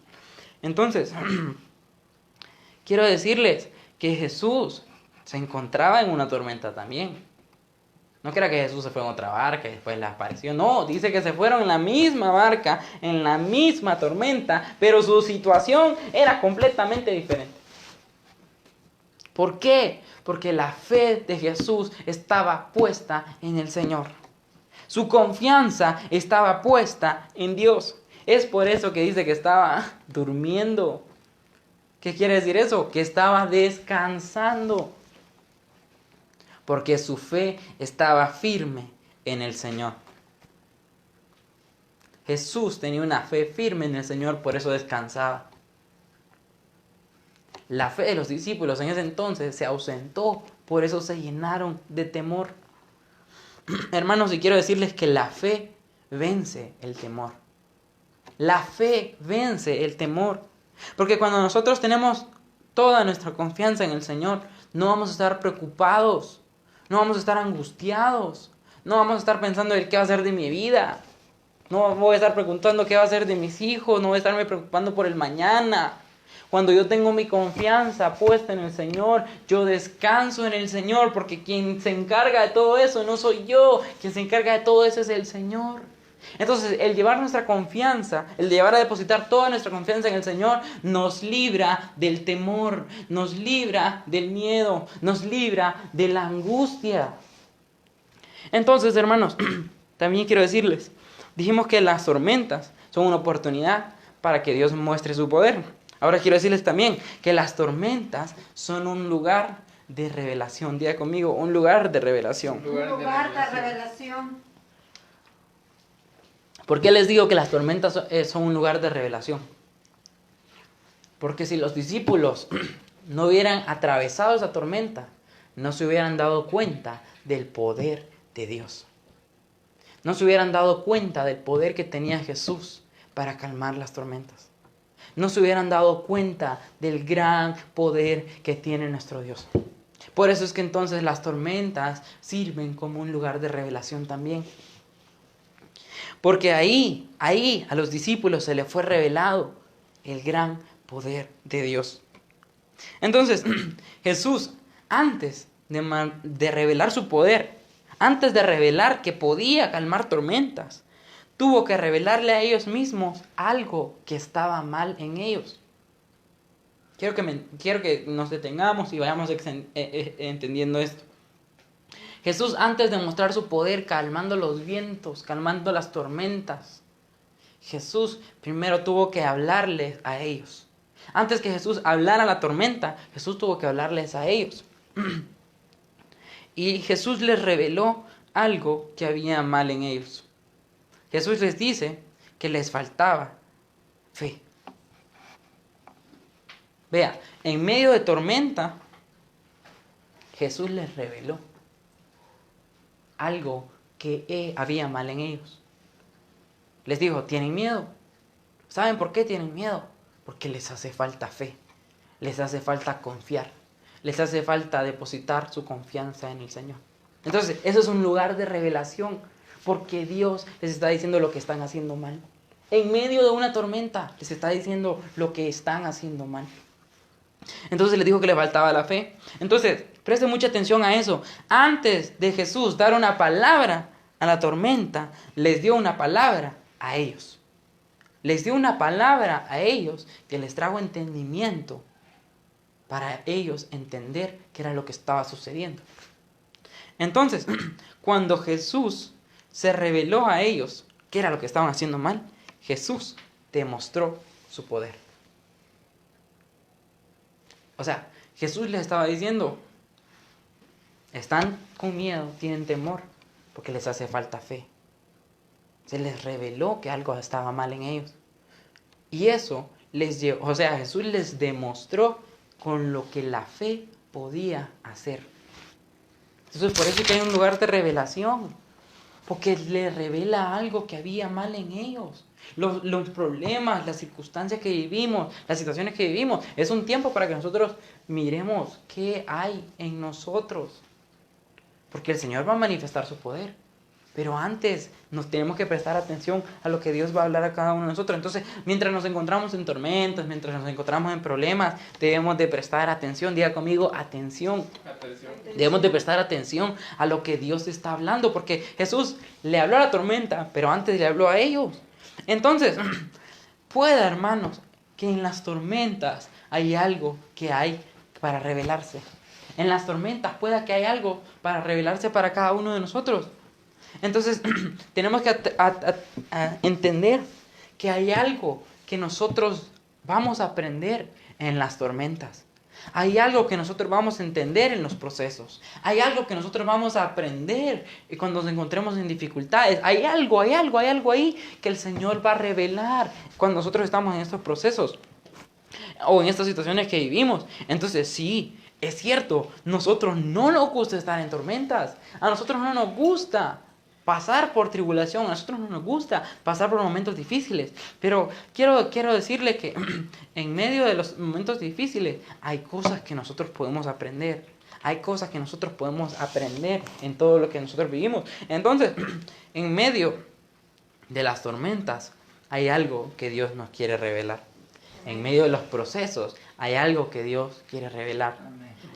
Entonces, quiero decirles que Jesús se encontraba en una tormenta también. No crea que Jesús se fue en otra barca y después les apareció. No, dice que se fueron en la misma barca, en la misma tormenta, pero su situación era completamente diferente. ¿Por qué? Porque la fe de Jesús estaba puesta en el Señor. Su confianza estaba puesta en Dios. Es por eso que dice que estaba durmiendo. ¿Qué quiere decir eso? Que estaba descansando. Porque su fe estaba firme en el Señor. Jesús tenía una fe firme en el Señor, por eso descansaba. La fe de los discípulos en ese entonces se ausentó, por eso se llenaron de temor. Hermanos, y quiero decirles que la fe vence el temor. La fe vence el temor. Porque cuando nosotros tenemos toda nuestra confianza en el Señor, no vamos a estar preocupados. No vamos a estar angustiados. No vamos a estar pensando en qué va a ser de mi vida. No voy a estar preguntando qué va a ser de mis hijos. No voy a estarme preocupando por el mañana. Cuando yo tengo mi confianza puesta en el Señor, yo descanso en el Señor. Porque quien se encarga de todo eso no soy yo. Quien se encarga de todo eso es el Señor. Entonces, el llevar nuestra confianza, el llevar a depositar toda nuestra confianza en el Señor, nos libra del temor, nos libra del miedo, nos libra de la angustia. Entonces, hermanos, también quiero decirles, dijimos que las tormentas son una oportunidad para que Dios muestre su poder. Ahora quiero decirles también que las tormentas son un lugar de revelación. Diga conmigo, un lugar de revelación. Un lugar de revelación. ¿Por qué les digo que las tormentas son un lugar de revelación? Porque si los discípulos no hubieran atravesado esa tormenta, no se hubieran dado cuenta del poder de Dios. No se hubieran dado cuenta del poder que tenía Jesús para calmar las tormentas. No se hubieran dado cuenta del gran poder que tiene nuestro Dios. Por eso es que entonces las tormentas sirven como un lugar de revelación también. Porque ahí a los discípulos se les fue revelado el gran poder de Dios. Entonces, Jesús, antes de revelar su poder, antes de revelar que podía calmar tormentas, tuvo que revelarle a ellos mismos algo que estaba mal en ellos. Quiero que nos detengamos y vayamos entendiendo esto. Jesús, antes de mostrar su poder calmando los vientos, calmando las tormentas, Jesús primero tuvo que hablarles a ellos. Antes que Jesús hablara a la tormenta, Jesús tuvo que hablarles a ellos. Y Jesús les reveló algo que había mal en ellos. Jesús les dice que les faltaba fe. Vea, en medio de tormenta, Jesús les reveló algo que había mal en ellos. Les dijo, ¿tienen miedo? ¿Saben por qué tienen miedo? Porque les hace falta fe, les hace falta confiar, les hace falta depositar su confianza en el Señor. Entonces, eso es un lugar de revelación, porque Dios les está diciendo lo que están haciendo mal. En medio de una tormenta, les está diciendo lo que están haciendo mal. Entonces les dijo que le faltaba la fe. Entonces, preste mucha atención a eso. Antes de Jesús dar una palabra a la tormenta, les dio una palabra a ellos. Les dio una palabra a ellos que les trajo entendimiento para ellos entender qué era lo que estaba sucediendo. Entonces, cuando Jesús se reveló a ellos qué era lo que estaban haciendo mal, Jesús demostró su poder. O sea, Jesús les estaba diciendo, están con miedo, tienen temor, porque les hace falta fe. Se les reveló que algo estaba mal en ellos. Y eso les llevó, o sea, Jesús les demostró con lo que la fe podía hacer. Entonces, por eso que hay un lugar de revelación, porque les revela algo que había mal en ellos. Los problemas, las circunstancias que vivimos, las situaciones que vivimos, es un tiempo para que nosotros miremos qué hay en nosotros. Porque el Señor va a manifestar su poder. Pero antes nos tenemos que prestar atención a lo que Dios va a hablar a cada uno de nosotros. Entonces, mientras nos encontramos en tormentas, mientras nos encontramos en problemas, debemos de prestar atención. Diga conmigo, atención. Debemos de prestar atención a lo que Dios está hablando. Porque Jesús le habló a la tormenta, pero antes le habló a ellos. Entonces, pueda, hermanos, que en las tormentas hay algo que hay para revelarse. En las tormentas pueda que hay algo para revelarse para cada uno de nosotros. Entonces, tenemos que entender que hay algo que nosotros vamos a aprender en las tormentas. Hay algo que nosotros vamos a entender en los procesos. Hay algo que nosotros vamos a aprender cuando nos encontremos en dificultades. Hay algo ahí que el Señor va a revelar cuando nosotros estamos en estos procesos o en estas situaciones que vivimos. Entonces, sí, es cierto, nosotros no nos gusta estar en tormentas. A nosotros no nos gusta pasar por tribulación, a nosotros no nos gusta pasar por momentos difíciles, pero quiero decirle que en medio de los momentos difíciles hay cosas que nosotros podemos aprender, hay cosas que nosotros podemos aprender en todo lo que nosotros vivimos. Entonces, en medio de las tormentas hay algo que Dios nos quiere revelar. En medio de los procesos hay algo que Dios quiere revelar.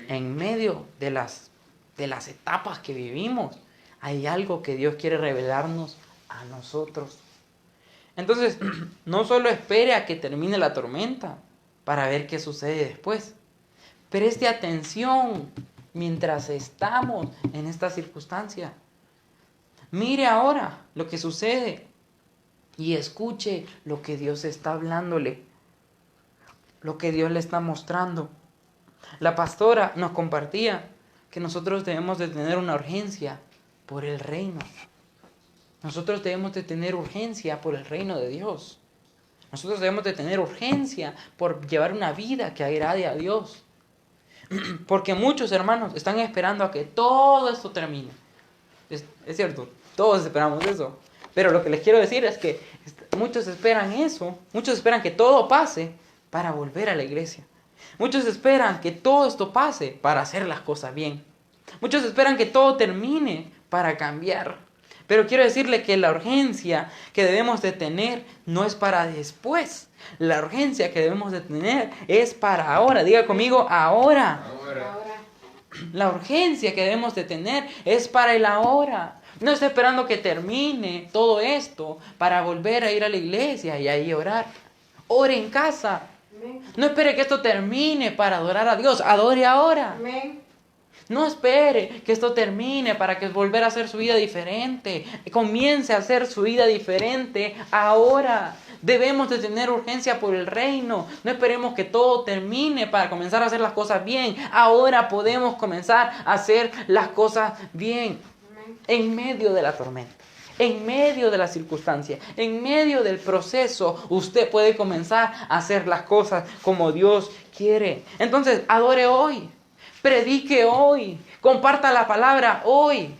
En medio de las etapas que vivimos hay algo que Dios quiere revelarnos a nosotros. Entonces, no solo espere a que termine la tormenta para ver qué sucede después. Preste atención mientras estamos en esta circunstancia. Mire ahora lo que sucede y escuche lo que Dios está hablándole, lo que Dios le está mostrando. La pastora nos compartía que nosotros debemos de tener una urgencia por el reino. Nosotros debemos de tener urgencia por el reino de Dios. Nosotros debemos de tener urgencia por llevar una vida que agrade a Dios. Porque muchos hermanos están esperando a que todo esto termine. Es cierto, todos esperamos eso. Pero lo que les quiero decir es que muchos esperan eso. Muchos esperan que todo pase para volver a la iglesia. Muchos esperan que todo esto pase para hacer las cosas bien. Muchos esperan que todo termine para cambiar. Pero quiero decirle que la urgencia que debemos de tener no es para después. La urgencia que debemos de tener es para ahora. Diga conmigo, ahora. La urgencia que debemos de tener es para el ahora. No esté esperando que termine todo esto para volver a ir a la iglesia y ahí orar. Ore en casa. No espere que esto termine para adorar a Dios. Adore ahora. No espere que esto termine para que volver a hacer su vida diferente. Comience a hacer su vida diferente ahora. Debemos de tener urgencia por el reino. No esperemos que todo termine para comenzar a hacer las cosas bien. Ahora podemos comenzar a hacer las cosas bien. En medio de la tormenta, en medio de la circunstancia, en medio del proceso, usted puede comenzar a hacer las cosas como Dios quiere. Entonces, adore hoy. Predique hoy, comparta la palabra hoy.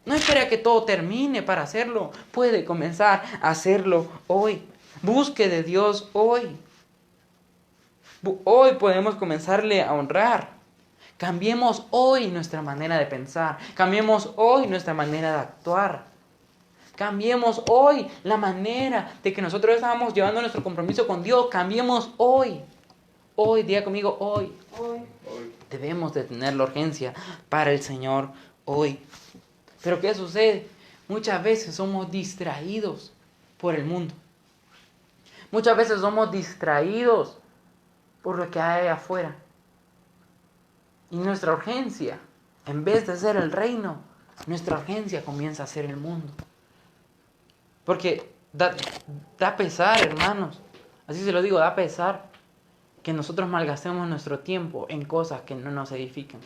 No espere a que todo termine para hacerlo. Puede comenzar a hacerlo hoy. Busque de Dios hoy. Hoy podemos comenzarle a honrar. Cambiemos hoy nuestra manera de pensar. Cambiemos hoy nuestra manera de actuar. Cambiemos hoy la manera de que nosotros estamos llevando nuestro compromiso con Dios. Cambiemos hoy. Hoy, diga conmigo, hoy. Debemos de tener la urgencia para el Señor hoy. Pero ¿qué sucede? Muchas veces somos distraídos por el mundo. Muchas veces somos distraídos por lo que hay afuera. Y nuestra urgencia, en vez de ser el reino, nuestra urgencia comienza a ser el mundo. Porque da pesar, hermanos. Así se lo digo, da pesar que nosotros malgastemos nuestro tiempo en cosas que no nos edifican.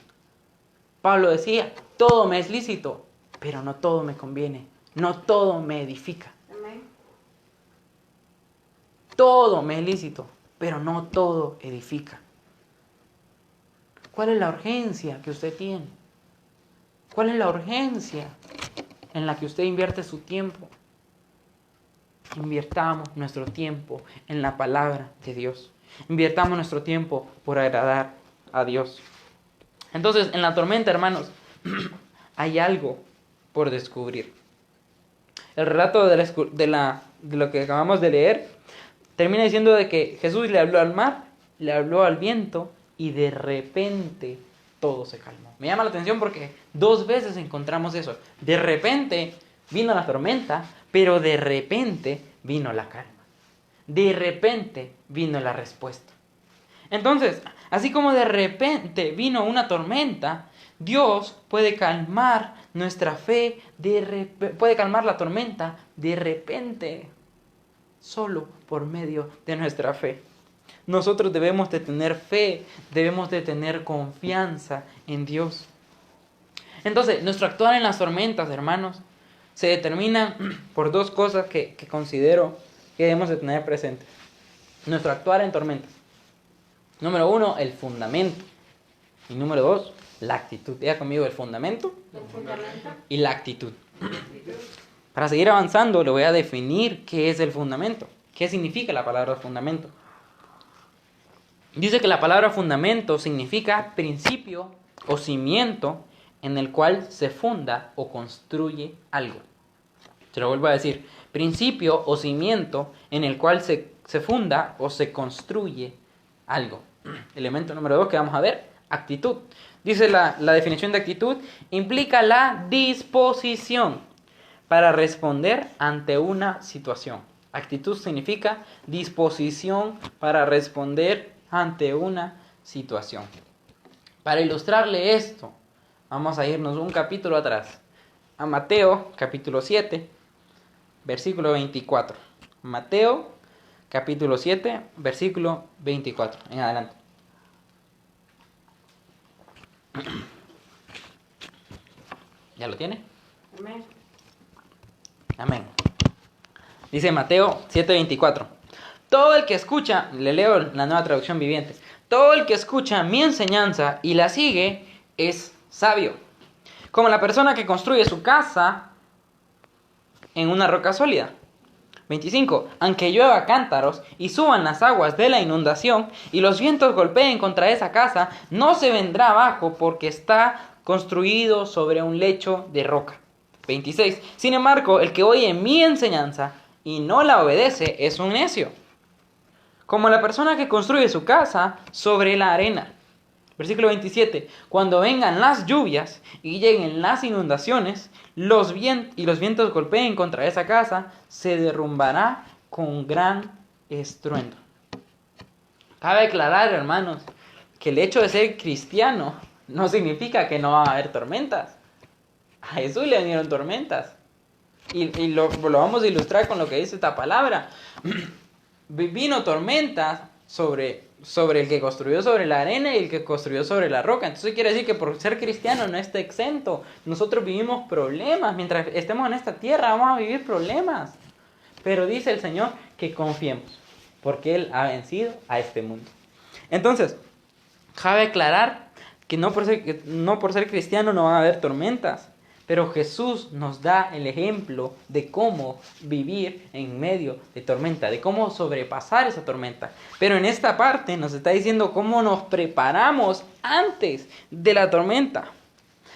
Pablo decía, todo me es lícito, pero no todo me conviene. No todo me edifica. Todo me es lícito, pero no todo edifica. ¿Cuál es la urgencia que usted tiene? ¿Cuál es la urgencia en la que usted invierte su tiempo? Invirtamos nuestro tiempo en la palabra de Dios. Invirtamos nuestro tiempo por agradar a Dios. Entonces, en la tormenta, hermanos, hay algo por descubrir. El relato de lo que acabamos de leer termina diciendo de que Jesús le habló al mar, le habló al viento y de repente todo se calmó. Me llama la atención porque 2 veces encontramos eso. De repente vino la tormenta, pero de repente vino la calma. De repente vino la respuesta. Entonces, así como de repente vino una tormenta, Dios puede calmar nuestra fe, puede calmar la tormenta de repente, solo por medio de nuestra fe. Nosotros debemos de tener fe, debemos de tener confianza en Dios. Entonces, nuestro actuar en las tormentas, hermanos, se determina por 2 cosas que considero que debemos de tener presentes. Nuestro actuar en tormentas. Número 1, el fundamento. Y número 2, la actitud. Diga conmigo el fundamento y la actitud. Para seguir avanzando, le voy a definir qué es el fundamento. ¿Qué significa la palabra fundamento? Dice que la palabra fundamento significa principio o cimiento en el cual se funda o construye algo. Se lo vuelvo a decir. Principio o cimiento en el cual se funda o se construye algo. Elemento número 2 que vamos a ver, actitud. Dice la definición de actitud, implica la disposición para responder ante una situación. Actitud significa disposición para responder ante una situación. Para ilustrarle esto, vamos a irnos un capítulo atrás, a Mateo capítulo 7, versículo 24. Mateo capítulo 7, versículo 24. En adelante. ¿Ya lo tiene? Amén. Amén. Dice Mateo 7:24. Todo el que escucha, le leo la Nueva Traducción Viviente, todo el que escucha mi enseñanza y la sigue es sabio, como la persona que construye su casa en una roca sólida. 25. Aunque llueva cántaros y suban las aguas de la inundación y los vientos golpeen contra esa casa, no se vendrá abajo porque está construido sobre un lecho de roca. 26. Sin embargo, el que oye mi enseñanza y no la obedece es un necio, como la persona que construye su casa sobre la arena. Versículo 27. Cuando vengan las lluvias y lleguen las inundaciones, y los vientos golpeen contra esa casa, se derrumbará con gran estruendo. Cabe aclarar, hermanos, que el hecho de ser cristiano no significa que no va a haber tormentas. A Jesús le vinieron tormentas. Y lo vamos a ilustrar con lo que dice esta palabra. Vino tormentas sobre el que construyó sobre la arena y el que construyó sobre la roca. Entonces quiere decir que por ser cristiano no está exento. Nosotros vivimos problemas. Mientras estemos en esta tierra vamos a vivir problemas. Pero dice el Señor que confiemos, porque Él ha vencido a este mundo. Entonces, cabe aclarar que no por ser cristiano no va a haber tormentas. Pero Jesús nos da el ejemplo de cómo vivir en medio de tormenta, de cómo sobrepasar esa tormenta. Pero en esta parte nos está diciendo cómo nos preparamos antes de la tormenta.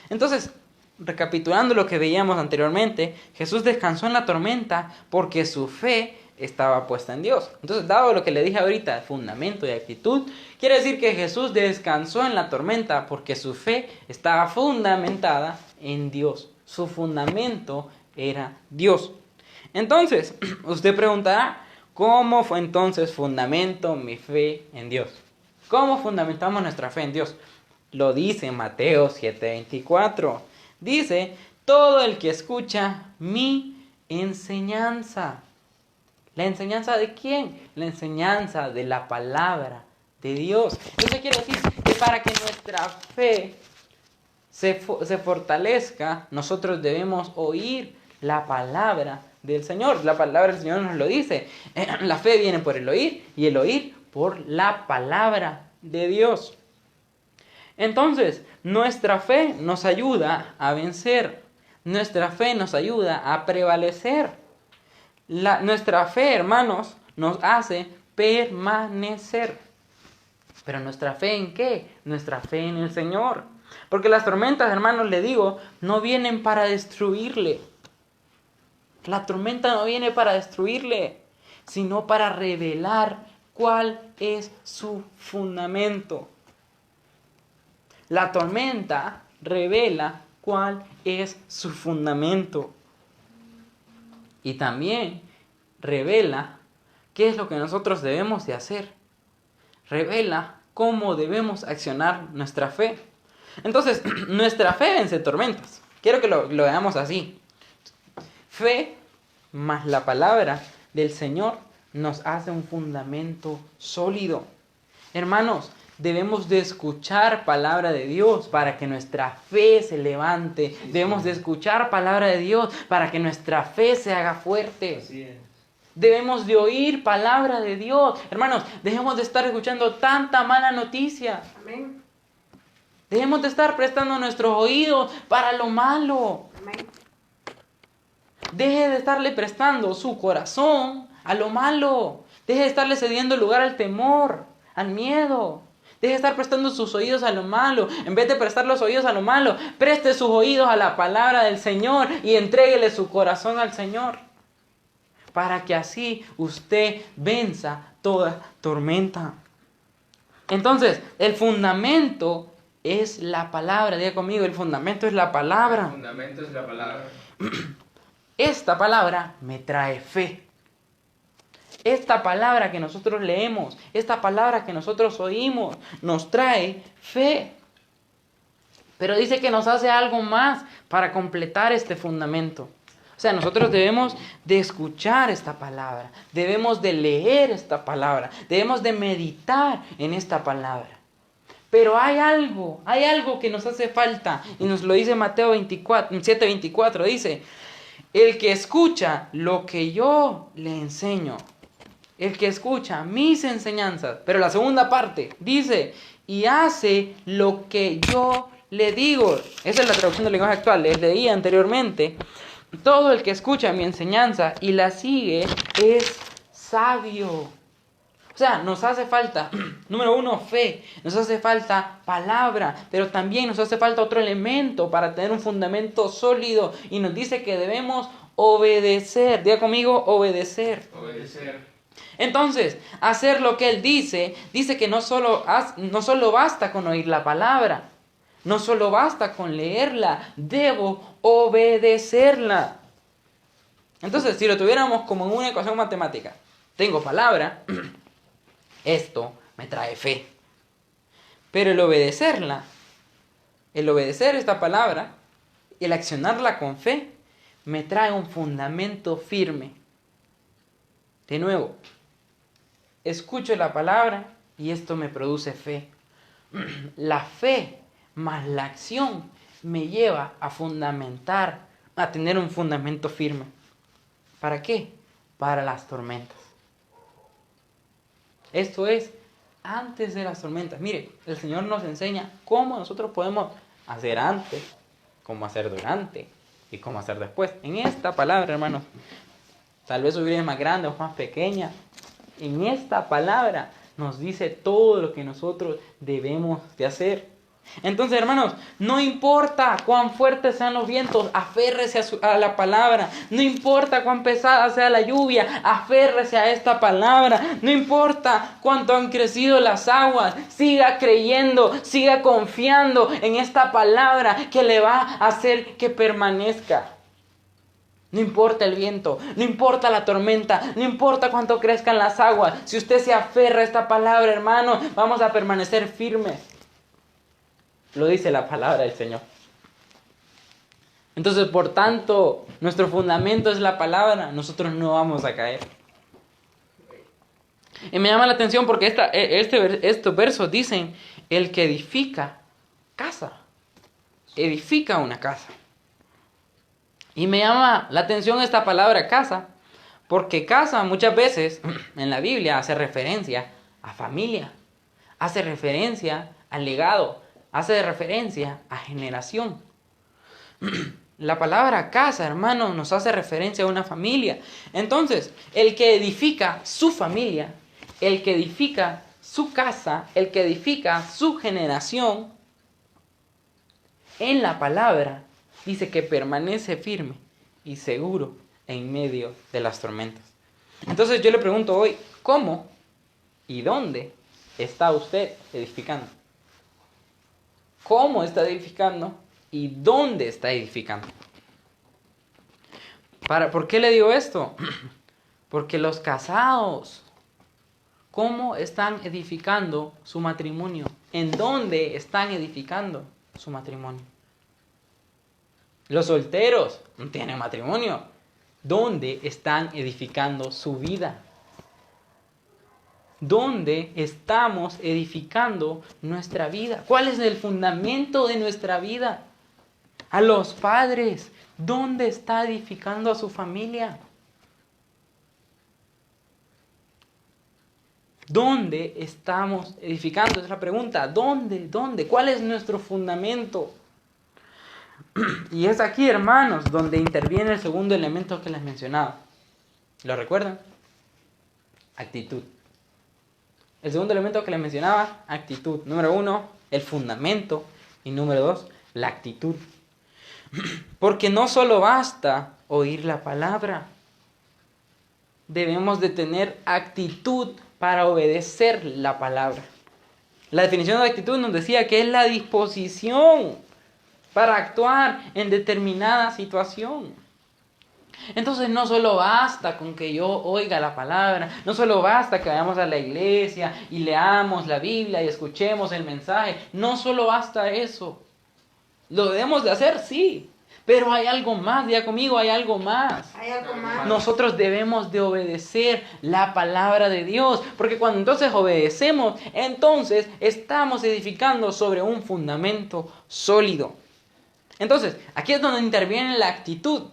Entonces, recapitulando lo que veíamos anteriormente, Jesús descansó en la tormenta porque su fe estaba puesta en Dios. Entonces, dado lo que le dije ahorita, fundamento y actitud, quiere decir que Jesús descansó en la tormenta porque su fe estaba fundamentada en Dios. Su fundamento era Dios. Entonces, usted preguntará, ¿cómo fue entonces fundamento mi fe en Dios? ¿Cómo fundamentamos nuestra fe en Dios? Lo dice Mateo 7:24. Dice, todo el que escucha mi enseñanza. ¿La enseñanza de quién? La enseñanza de la palabra de Dios. Eso quiere decir que para que nuestra fe se fortalezca, nosotros debemos oír la palabra del Señor. La palabra del Señor nos lo dice. La fe viene por el oír y el oír por la palabra de Dios. Entonces, nuestra fe nos ayuda a vencer. Nuestra fe nos ayuda a prevalecer. Nuestra fe, hermanos, nos hace permanecer. ¿Pero nuestra fe en qué? Nuestra fe en el Señor. Porque las tormentas, hermanos, le digo, no vienen para destruirle. La tormenta no viene para destruirle, sino para revelar cuál es su fundamento. La tormenta revela cuál es su fundamento. Y también revela qué es lo que nosotros debemos de hacer. Revela cómo debemos accionar nuestra fe. Entonces, nuestra fe vence tormentas. Quiero que lo veamos así. Fe más la palabra del Señor nos hace un fundamento sólido. Hermanos, debemos de escuchar palabra de Dios para que nuestra fe se levante. Debemos de escuchar palabra de Dios para que nuestra fe se haga fuerte. Así es. Debemos de oír palabra de Dios. Hermanos, dejemos de estar escuchando tanta mala noticia. Amén. Debemos de estar prestando nuestros oídos para lo malo. Amén. Deje de estarle prestando su corazón a lo malo. Deje de estarle cediendo lugar al temor, al miedo. Deje de estar prestando sus oídos a lo malo. En vez de prestar los oídos a lo malo, preste sus oídos a la palabra del Señor y entréguele su corazón al Señor. Para que así usted venza toda tormenta. Entonces, el fundamento es la palabra. Diga conmigo, el fundamento es la palabra. El fundamento es la palabra. Esta palabra me trae fe. Esta palabra que nosotros leemos, esta palabra que nosotros oímos, nos trae fe. Pero dice que nos hace algo más para completar este fundamento. O sea, nosotros debemos de escuchar esta palabra, debemos de leer esta palabra, debemos de meditar en esta palabra. Pero hay algo que nos hace falta, y nos lo dice Mateo 7:24, dice: el que escucha lo que yo le enseño, el que escucha mis enseñanzas, pero la segunda parte dice: y hace lo que yo le digo. Esa es la traducción del lenguaje actual, les leí anteriormente. Todo el que escucha mi enseñanza y la sigue es sabio. O sea, nos hace falta, número 1, fe, nos hace falta palabra, pero también nos hace falta otro elemento para tener un fundamento sólido, y nos dice que debemos obedecer. Diga conmigo, obedecer. Obedecer. Entonces, hacer lo que Él dice que no solo basta con oír la palabra, no solo basta con leerla, debo obedecerla. Entonces, si lo tuviéramos como en una ecuación matemática, tengo palabra, esto me trae fe. Pero el obedecer esta palabra, el accionarla con fe, me trae un fundamento firme. De nuevo, escucho la palabra y esto me produce fe. La fe más la acción me lleva a fundamentar, a tener un fundamento firme. ¿Para qué? Para las tormentas. Esto es antes de las tormentas. Mire, el Señor nos enseña cómo nosotros podemos hacer antes, cómo hacer durante y cómo hacer después. En esta palabra, hermanos, tal vez su Biblia es más grande o más pequeña, en esta palabra nos dice todo lo que nosotros debemos de hacer. Entonces, hermanos, no importa cuán fuertes sean los vientos, aférrese a la palabra. No importa cuán pesada sea la lluvia, aférrese a esta palabra. No importa cuánto han crecido las aguas, siga creyendo, siga confiando en esta palabra que le va a hacer que permanezca. No importa el viento, no importa la tormenta, no importa cuánto crezcan las aguas. Si usted se aferra a esta palabra, hermano, vamos a permanecer firmes. Lo dice la palabra del Señor. Entonces, por tanto, nuestro fundamento es la palabra. Nosotros no vamos a caer. Y me llama la atención porque estos versos dicen: el que edifica casa. Edifica una casa. Y me llama la atención esta palabra casa, porque casa muchas veces en la Biblia hace referencia a familia, hace referencia al legado, hace referencia a generación. La palabra casa, hermano, nos hace referencia a una familia. Entonces, el que edifica su familia, el que edifica su casa, el que edifica su generación, en la palabra dice que permanece firme y seguro en medio de las tormentas. Entonces yo le pregunto hoy, ¿cómo y dónde está usted edificando? ¿Cómo está edificando y dónde está edificando? ¿Por qué le digo esto? Porque los casados, ¿cómo están edificando su matrimonio? ¿En dónde están edificando su matrimonio? Los solteros no tienen matrimonio. ¿Dónde están edificando su vida? ¿Dónde estamos edificando nuestra vida? ¿Cuál es el fundamento de nuestra vida? A los padres, ¿dónde está edificando a su familia? ¿Dónde estamos edificando? Es la pregunta. ¿Dónde? ¿Cuál es nuestro fundamento? Y es aquí, hermanos, donde interviene el segundo elemento que les mencionaba. ¿Lo recuerdan? Actitud. El segundo elemento que les mencionaba, actitud. Número 1, el fundamento. Y número 2, la actitud. Porque no solo basta oír la palabra. Debemos de tener actitud para obedecer la palabra. La definición de actitud nos decía que es la disposición para actuar en determinada situación. Entonces no solo basta con que yo oiga la palabra, no solo basta que vayamos a la iglesia y leamos la Biblia y escuchemos el mensaje, no solo basta eso. ¿Lo debemos de hacer? Sí. Pero hay algo más, diga conmigo, hay algo más. Hay algo más. Nosotros debemos de obedecer la palabra de Dios, porque cuando entonces obedecemos, entonces estamos edificando sobre un fundamento sólido. Entonces, aquí es donde interviene la actitud,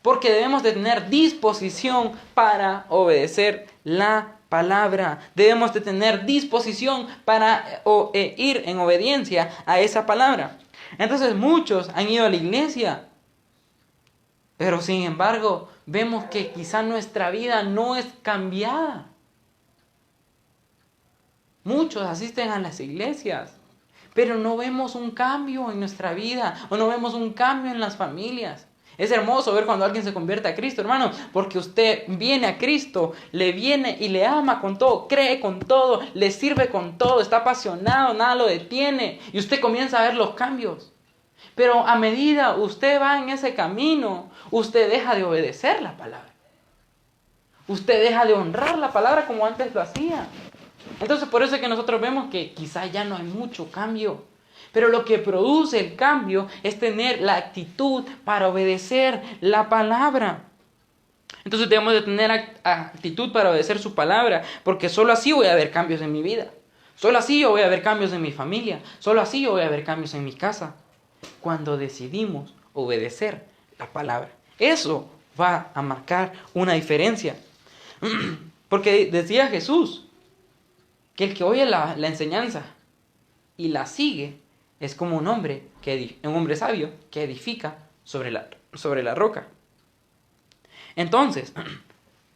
porque debemos de tener disposición para obedecer la palabra. Debemos de tener disposición para ir en obediencia a esa palabra. Entonces muchos han ido a la iglesia, pero sin embargo vemos que quizá nuestra vida no es cambiada. Muchos asisten a las iglesias, pero no vemos un cambio en nuestra vida o no vemos un cambio en las familias. Es hermoso ver cuando alguien se convierte a Cristo, hermano, porque usted viene a Cristo, le viene y le ama con todo, cree con todo, le sirve con todo, está apasionado, nada lo detiene y usted comienza a ver los cambios. Pero a medida usted va en ese camino, usted deja de obedecer la palabra. Usted deja de honrar la palabra como antes lo hacía. Entonces por eso es que nosotros vemos que quizá ya no hay mucho cambio. Pero lo que produce el cambio es tener la actitud para obedecer la palabra. Entonces debemos de tener actitud para obedecer su palabra, porque solo así voy a ver cambios en mi vida. Solo así yo voy a ver cambios en mi familia. Solo así yo voy a ver cambios en mi casa. Cuando decidimos obedecer la palabra. Eso va a marcar una diferencia. Porque decía Jesús que el que oye la enseñanza y la sigue es como un hombre sabio que edifica sobre la roca. Entonces,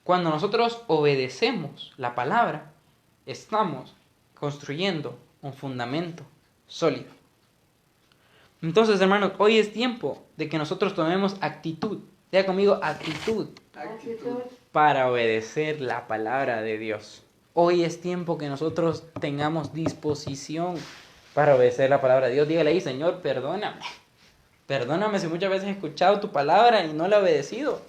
cuando nosotros obedecemos la palabra, estamos construyendo un fundamento sólido. Entonces, hermanos, hoy es tiempo de que nosotros tomemos actitud. Diga conmigo, actitud. Para obedecer la palabra de Dios. Hoy es tiempo que nosotros tengamos disposición para obedecer la palabra de Dios. Dígale ahí, Señor, perdóname. Perdóname si muchas veces he escuchado tu palabra y no la he obedecido.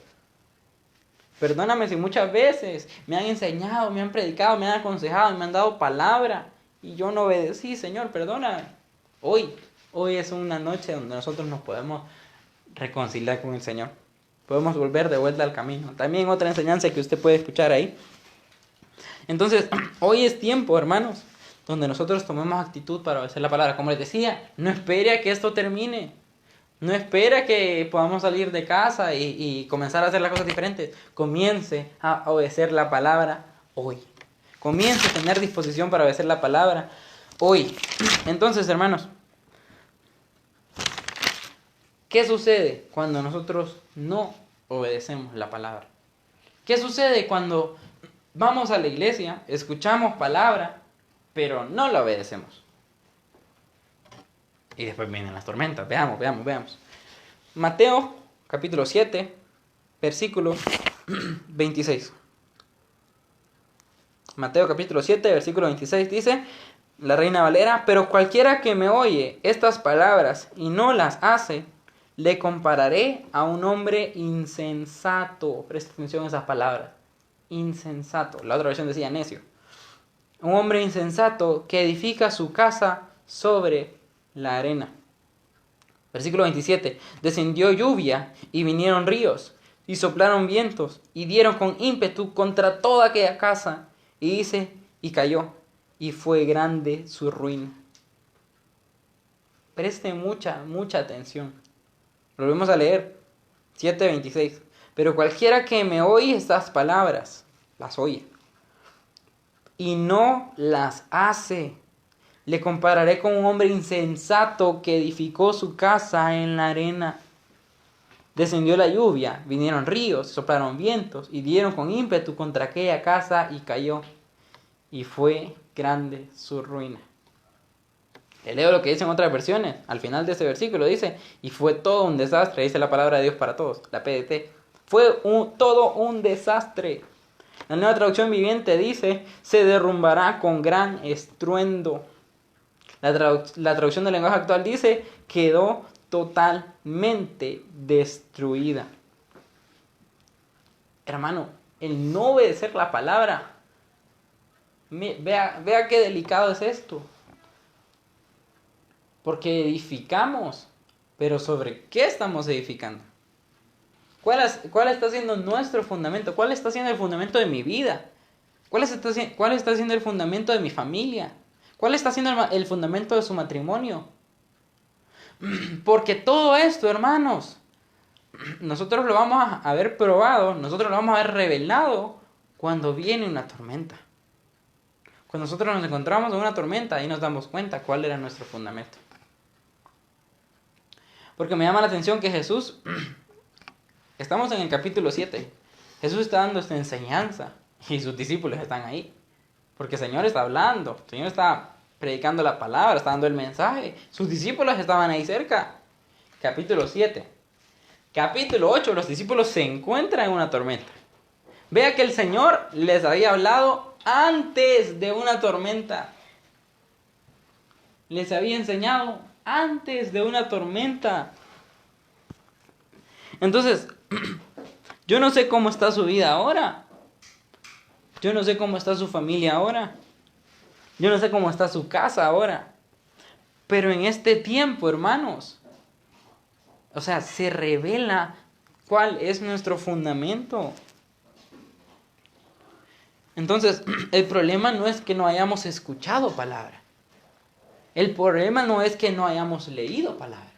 Perdóname si muchas veces me han enseñado, me han predicado, me han aconsejado, me han dado palabra y yo no obedecí. Señor, perdóname. Hoy es una noche donde nosotros nos podemos reconciliar con el Señor. Podemos volver de vuelta al camino. También otra enseñanza que usted puede escuchar ahí. Entonces, hoy es tiempo, hermanos, donde nosotros tomemos actitud para obedecer la palabra. Como les decía, no espere a que esto termine. No espere a que podamos salir de casa y comenzar a hacer las cosas diferentes. Comience a obedecer la palabra hoy. Comience a tener disposición para obedecer la palabra hoy. Entonces, hermanos, ¿qué sucede cuando nosotros no obedecemos la palabra? ¿Qué sucede cuando vamos a la iglesia, escuchamos palabra, pero no la obedecemos? Y después vienen las tormentas. Veamos. Mateo, capítulo 7, versículo 26. Mateo, capítulo 7, versículo 26 dice, la Reina Valera, pero cualquiera que me oye estas palabras y no las hace, le compararé a un hombre insensato. Presta atención a esas palabras. Insensato. La otra versión decía necio. Un hombre insensato que edifica su casa sobre la arena. Versículo 27. Descendió lluvia y vinieron ríos y soplaron vientos y dieron con ímpetu contra toda aquella casa y cayó y fue grande su ruina. Preste mucha atención. Volvemos a leer 7:26. Pero cualquiera que me oye estas palabras, las oye, y no las hace, le compararé con un hombre insensato que edificó su casa en la arena. Descendió la lluvia, vinieron ríos, soplaron vientos, y dieron con ímpetu contra aquella casa y cayó, y fue grande su ruina. Le leo lo que dicen otras versiones. Al final de ese versículo dice, y fue todo un desastre, dice la palabra de Dios para todos, la PDT. Fue todo un desastre. La Nueva Traducción Viviente dice, se derrumbará con gran estruendo. La traducción del lenguaje actual dice, quedó totalmente destruida. Hermano, el no obedecer la palabra, vea qué delicado es esto. Porque edificamos Pero ¿sobre qué estamos edificando? ¿Cuál está siendo nuestro fundamento? ¿Cuál está siendo el fundamento de mi vida? ¿Cuál está siendo el fundamento de mi familia? ¿Cuál está siendo el fundamento de su matrimonio? Porque todo esto, hermanos, nosotros lo vamos a haber probado, nosotros lo vamos a haber revelado cuando viene una tormenta. Cuando nosotros nos encontramos en una tormenta, ahí nos damos cuenta cuál era nuestro fundamento. Porque me llama la atención que Jesús, estamos en el capítulo 7, Jesús está dando esta enseñanza y sus discípulos están ahí. Porque el Señor está hablando, el Señor está predicando la palabra, está dando el mensaje. Sus discípulos estaban ahí cerca. Capítulo 7. Capítulo 8, los discípulos se encuentran en una tormenta. Vea que el Señor les había hablado antes de una tormenta. Les había enseñado antes de una tormenta. Entonces, yo no sé cómo está su vida ahora. Yo no sé cómo está su familia ahora. Yo no sé cómo está su casa ahora. Pero en este tiempo, hermanos, o sea, se revela cuál es nuestro fundamento. Entonces, el problema no es que no hayamos escuchado palabra. El problema no es que no hayamos leído palabra.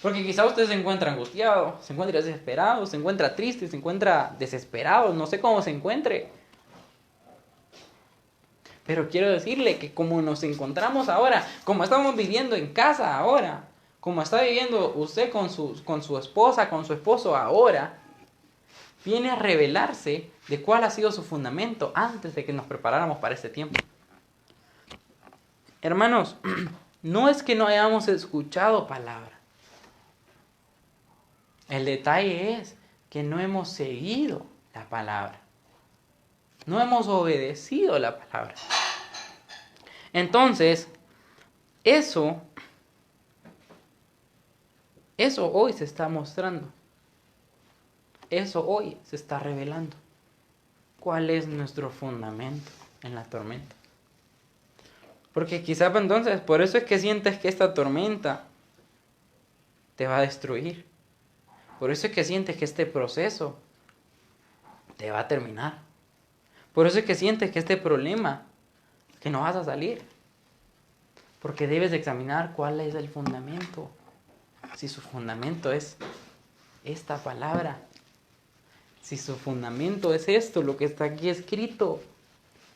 Porque quizá usted se encuentra angustiado, se encuentra desesperado, se encuentra triste, se encuentra desesperado, no sé cómo se encuentre. Pero quiero decirle que como nos encontramos ahora, como estamos viviendo en casa ahora, como está viviendo usted con su esposa, con su esposo ahora, viene a revelarse de cuál ha sido su fundamento antes de que nos preparáramos para este tiempo. Hermanos, no es que no hayamos escuchado palabra. El detalle es que no hemos seguido la palabra. No hemos obedecido la palabra. Entonces, eso hoy se está mostrando. Eso hoy se está revelando. ¿Cuál es nuestro fundamento en la tormenta? Porque quizá entonces, por eso es que sientes que esta tormenta te va a destruir. Por eso es que sientes que este proceso te va a terminar. Por eso es que sientes que este problema, que no vas a salir. Porque debes de examinar cuál es el fundamento. Si su fundamento es esta palabra. Si su fundamento es esto, lo que está aquí escrito.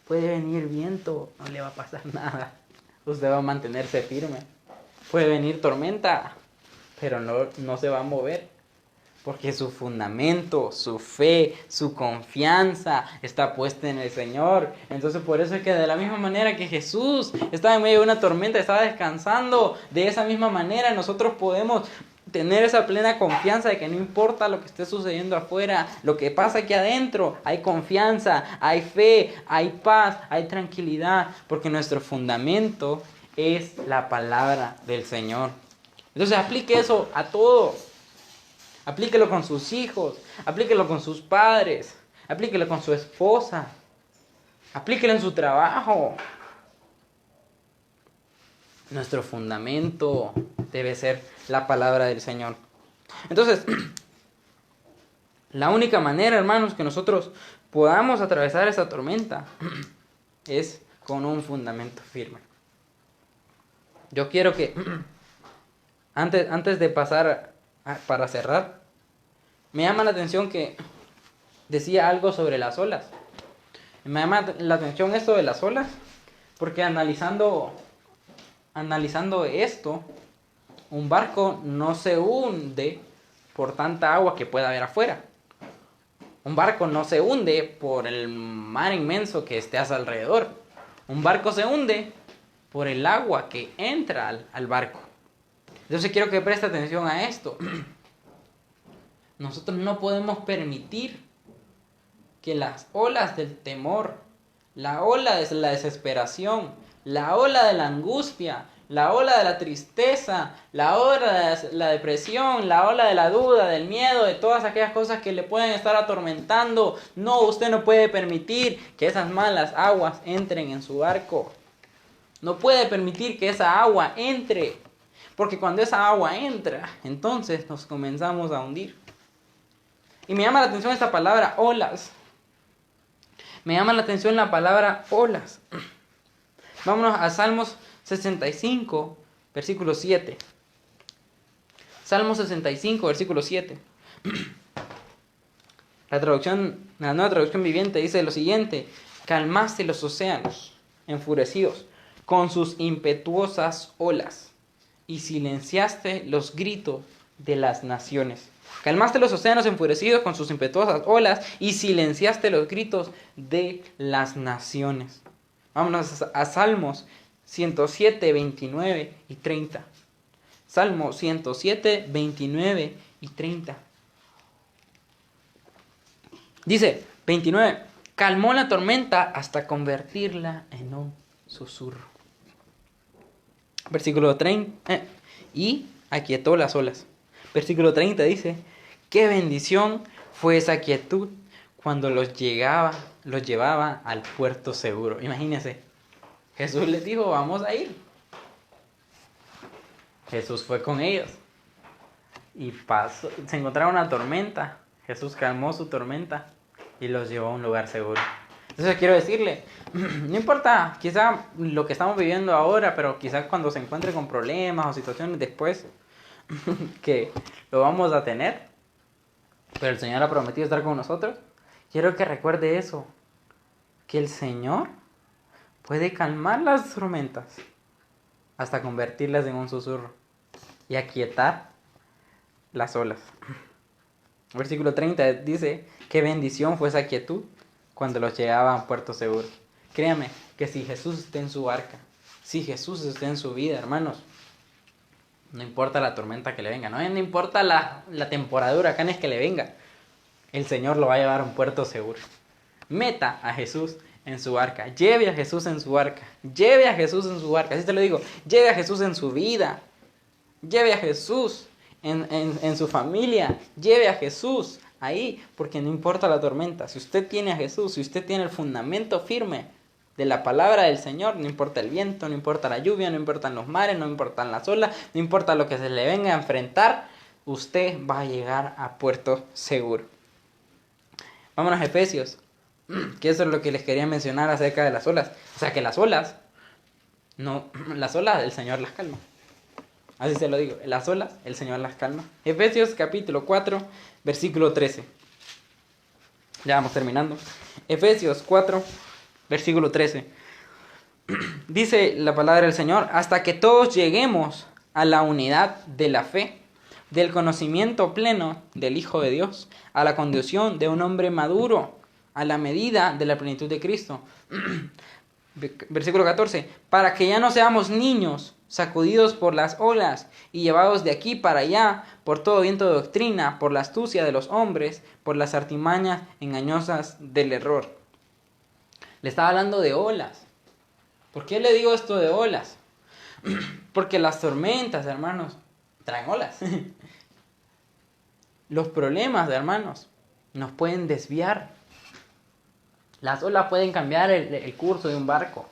Puede venir viento, no le va a pasar nada. Usted va a mantenerse firme. Puede venir tormenta, pero no se va a mover. Porque su fundamento, su fe, su confianza está puesta en el Señor. Entonces por eso es que de la misma manera que Jesús estaba en medio de una tormenta, estaba descansando, de esa misma manera nosotros podemos tener esa plena confianza de que no importa lo que esté sucediendo afuera, lo que pasa aquí adentro, hay confianza, hay fe, hay paz, hay tranquilidad, porque nuestro fundamento es la palabra del Señor. Entonces aplique eso a todo. Aplíquelo con sus hijos, aplíquelo con sus padres, aplíquelo con su esposa, aplíquelo en su trabajo. Nuestro fundamento debe ser la palabra del Señor. Entonces, la única manera, hermanos, que nosotros podamos atravesar esa tormenta es con un fundamento firme. Yo quiero que, antes de pasar para cerrar, me llama la atención que decía algo sobre las olas. Me llama la atención esto de las olas, porque analizando esto, un barco no se hunde por tanta agua que pueda haber afuera. Un barco no se hunde por el mar inmenso que esté a su alrededor. Un barco se hunde por el agua que entra al barco. Entonces quiero que preste atención a esto. Nosotros no podemos permitir que las olas del temor, la ola de la desesperación, la ola de la angustia, la ola de la tristeza, la ola de la depresión, la ola de la duda, del miedo, de todas aquellas cosas que le pueden estar atormentando. No, usted no puede permitir que esas malas aguas entren en su barco. No puede permitir que esa agua entre. Porque cuando esa agua entra, entonces nos comenzamos a hundir. Y me llama la atención esta palabra, olas. Me llama la atención la palabra olas. Vámonos a Salmos 65, versículo 7. Salmos 65, versículo 7. La nueva traducción viviente dice lo siguiente: calmaste los océanos enfurecidos con sus impetuosas olas y silenciaste los gritos de las naciones. Calmaste los océanos enfurecidos con sus impetuosas olas y silenciaste los gritos de las naciones. Vámonos a Salmos 107, 29 y 30. Salmo 107, 29 y 30. Dice, 29, calmó la tormenta hasta convertirla en un susurro. Versículo 30, y aquietó las olas. Versículo 30 dice, qué bendición fue esa quietud cuando los llevaba al puerto seguro. Imagínense, Jesús les dijo, vamos a ir. Jesús fue con ellos y se encontraron una tormenta. Jesús calmó su tormenta y los llevó a un lugar seguro. Entonces quiero decirle, no importa quizá lo que estamos viviendo ahora, pero quizá cuando se encuentre con problemas o situaciones después, que lo vamos a tener, pero el Señor ha prometido estar con nosotros. Quiero que recuerde eso, que el Señor puede calmar las tormentas hasta convertirlas en un susurro y aquietar las olas. Versículo 30 dice, qué bendición fue esa quietud cuando los llevaba a puerto seguro. Créame que si Jesús está en su barca, si Jesús está en su vida, hermanos, no importa la tormenta que le venga, no importa la temporada de huracanes que le venga, el Señor lo va a llevar a un puerto seguro. Meta a Jesús en su barca, lleve a Jesús en su barca, lleve a Jesús en su barca, así te lo digo, lleve a Jesús en su vida, lleve a Jesús en su familia, lleve a Jesús ahí, porque no importa la tormenta, si usted tiene a Jesús, si usted tiene el fundamento firme de la palabra del Señor, no importa el viento, no importa la lluvia, no importan los mares, no importan las olas, no importa lo que se le venga a enfrentar, usted va a llegar a puerto seguro. Vámonos a Efesios, que eso es lo que les quería mencionar acerca de las olas. O sea que las olas el Señor las calma. Así se lo digo, las olas el Señor las calma. Efesios capítulo 4, versículo 13. Ya vamos terminando. Efesios 4, versículo 13. Dice la palabra del Señor, hasta que todos lleguemos a la unidad de la fe, del conocimiento pleno del Hijo de Dios, a la condición de un hombre maduro, a la medida de la plenitud de Cristo. Versículo 14, para que ya no seamos niños, sacudidos por las olas y llevados de aquí para allá por todo viento de doctrina, por la astucia de los hombres, por las artimañas engañosas del error. Le estaba hablando de olas. ¿Por qué le digo esto de olas? Porque las tormentas, hermanos, traen olas. Los problemas, hermanos, nos pueden desviar. Las olas pueden cambiar el curso de un barco.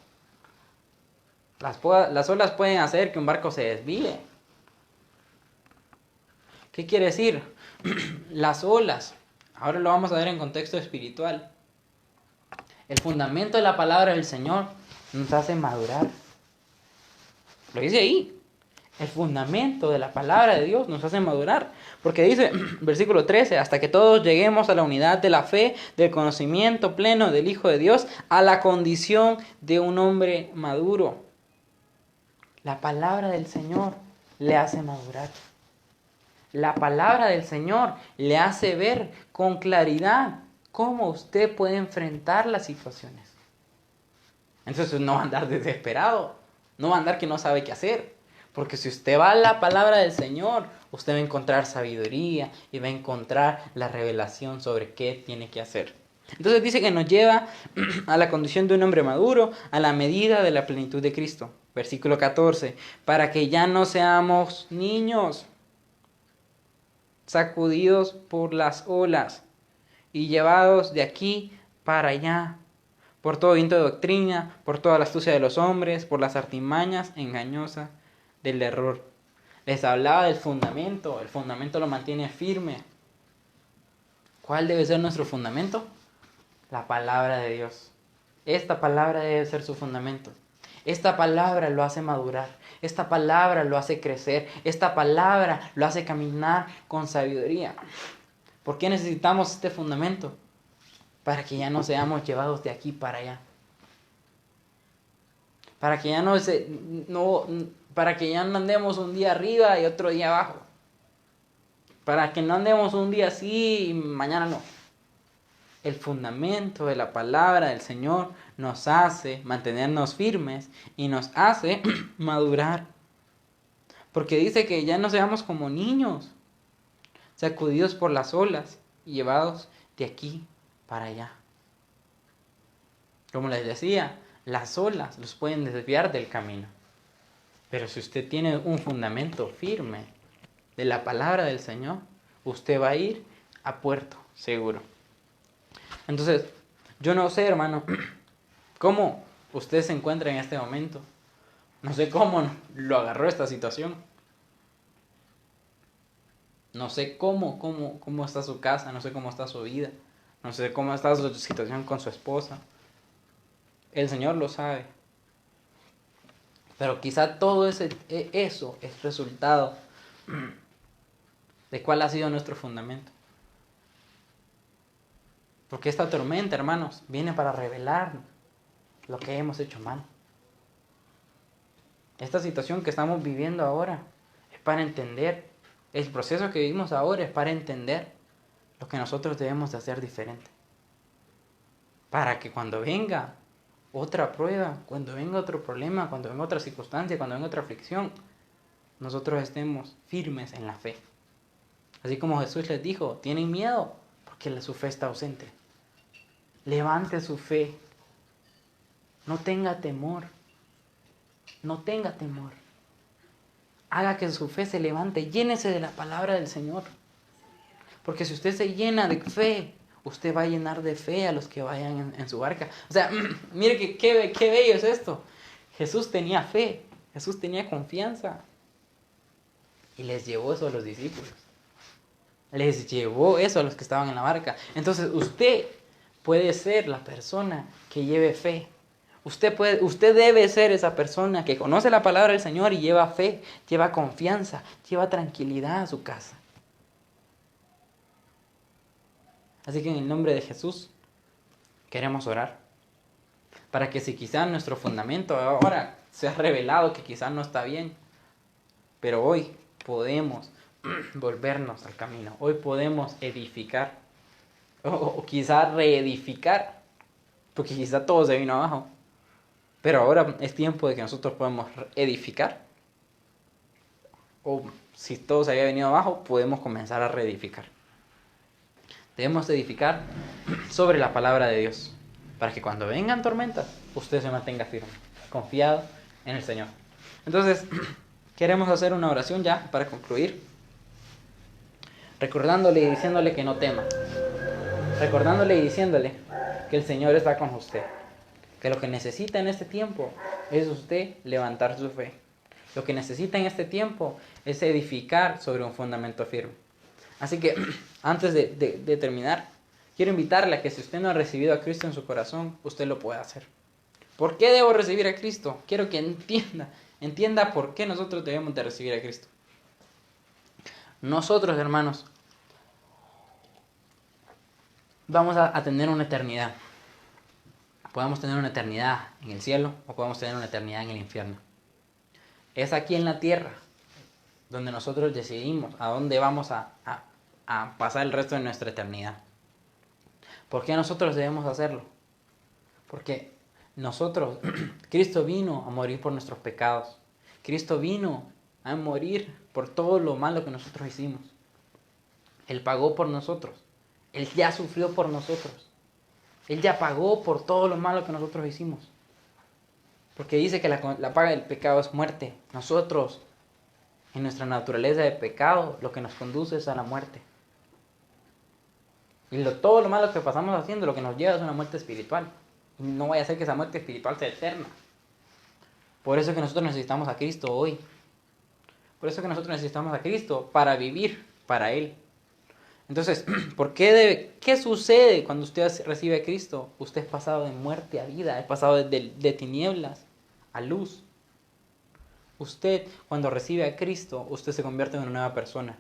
Las olas pueden hacer que un barco se desvíe. ¿Qué quiere decir? Las olas, ahora lo vamos a ver en contexto espiritual. El fundamento de la palabra del Señor nos hace madurar. Lo dice ahí. El fundamento de la palabra de Dios nos hace madurar. Porque dice, versículo 13, hasta que todos lleguemos a la unidad de la fe, del conocimiento pleno del Hijo de Dios, a la condición de un hombre maduro. La palabra del Señor le hace madurar. La palabra del Señor le hace ver con claridad cómo usted puede enfrentar las situaciones. Entonces no va a andar desesperado, no va a andar que no sabe qué hacer. Porque si usted va a la palabra del Señor, usted va a encontrar sabiduría y va a encontrar la revelación sobre qué tiene que hacer. Entonces dice que nos lleva a la condición de un hombre maduro, a la medida de la plenitud de Cristo. Versículo 14, para que ya no seamos niños, sacudidos por las olas y llevados de aquí para allá, por todo viento de doctrina, por toda la astucia de los hombres, por las artimañas engañosas del error. Les hablaba del fundamento. El fundamento lo mantiene firme. ¿Cuál debe ser nuestro fundamento? La palabra de Dios. Esta palabra debe ser su fundamento. Esta palabra lo hace madurar. Esta palabra lo hace crecer. Esta palabra lo hace caminar con sabiduría. ¿Por qué necesitamos este fundamento? Para que ya no seamos llevados de aquí para allá. Para que ya para que ya no andemos un día arriba y otro día abajo. Para que no andemos un día así y mañana no. El fundamento de la palabra del Señor nos hace mantenernos firmes y nos hace madurar. Porque dice que ya no seamos como niños, sacudidos por las olas y llevados de aquí para allá. Como les decía, las olas los pueden desviar del camino. Pero si usted tiene un fundamento firme de la palabra del Señor, usted va a ir a puerto seguro. Entonces, yo no sé, hermano, cómo usted se encuentra en este momento. No sé cómo lo agarró esta situación. No sé cómo está su casa, no sé cómo está su vida, no sé cómo está su situación con su esposa. El Señor lo sabe. Pero quizá todo eso es resultado de cuál ha sido nuestro fundamento. Porque esta tormenta, hermanos, viene para revelar lo que hemos hecho mal. Esta situación que estamos viviendo ahora es para entender. El proceso que vivimos ahora es para entender lo que nosotros debemos de hacer diferente. Para que cuando venga otra prueba, cuando venga otro problema, cuando venga otra circunstancia, cuando venga otra aflicción, nosotros estemos firmes en la fe. Así como Jesús les dijo, ¿tienen miedo? Porque su fe está ausente. Levante su fe. No tenga temor. No tenga temor. Haga que su fe se levante. Llénese de la palabra del Señor. Porque si usted se llena de fe, usted va a llenar de fe a los que vayan en su barca. O sea, mire qué bello es esto. Jesús tenía fe. Jesús tenía confianza. Y les llevó eso a los discípulos. Les llevó eso a los que estaban en la barca. Entonces usted puede ser la persona que lleve fe. Usted debe ser esa persona que conoce la palabra del Señor y lleva fe, lleva confianza, lleva tranquilidad a su casa. Así que en el nombre de Jesús queremos orar para que si quizás nuestro fundamento ahora se ha revelado que quizás no está bien, pero hoy podemos volvernos al camino. Hoy podemos edificar o quizás reedificar, porque quizás todo se vino abajo. Pero ahora es tiempo de que nosotros podamos edificar. O si todo se había venido abajo, podemos comenzar a reedificar. Debemos edificar sobre la palabra de Dios, para que cuando vengan tormentas, usted se mantenga firme, confiado en el Señor. Entonces, queremos hacer una oración ya para concluir, recordándole y diciéndole que no tema, recordándole y diciéndole que el Señor está con usted, que lo que necesita en este tiempo es usted levantar su fe. Lo que necesita en este tiempo es edificar sobre un fundamento firme. Así que antes de terminar, quiero invitarle a que si usted no ha recibido a Cristo en su corazón, usted lo pueda hacer. ¿Por qué debo recibir a Cristo? Quiero que entienda por qué nosotros debemos de recibir a Cristo. Nosotros, hermanos, vamos a tener una eternidad. Podemos tener una eternidad en el cielo o podemos tener una eternidad en el infierno. Es aquí en la tierra donde nosotros decidimos a dónde vamos a pasar el resto de nuestra eternidad. ¿Por qué nosotros debemos hacerlo? Porque Cristo vino a morir por nuestros pecados. Cristo vino a morir por todo lo malo que nosotros hicimos. Él pagó por nosotros. Él ya sufrió por nosotros. Él ya pagó por todo lo malo que nosotros hicimos. Porque dice que la paga del pecado es muerte. Nosotros, en nuestra naturaleza de pecado, lo que nos conduce es a la muerte. Y todo lo malo que pasamos haciendo, lo que nos lleva es una muerte espiritual. Y no vaya a ser que esa muerte espiritual sea eterna. Por eso es que nosotros necesitamos a Cristo hoy. Por eso que nosotros necesitamos a Cristo para vivir para Él. Entonces, ¿qué sucede cuando usted recibe a Cristo? Usted es pasado de muerte a vida, es pasado de tinieblas a luz. Usted, cuando recibe a Cristo, usted se convierte en una nueva persona.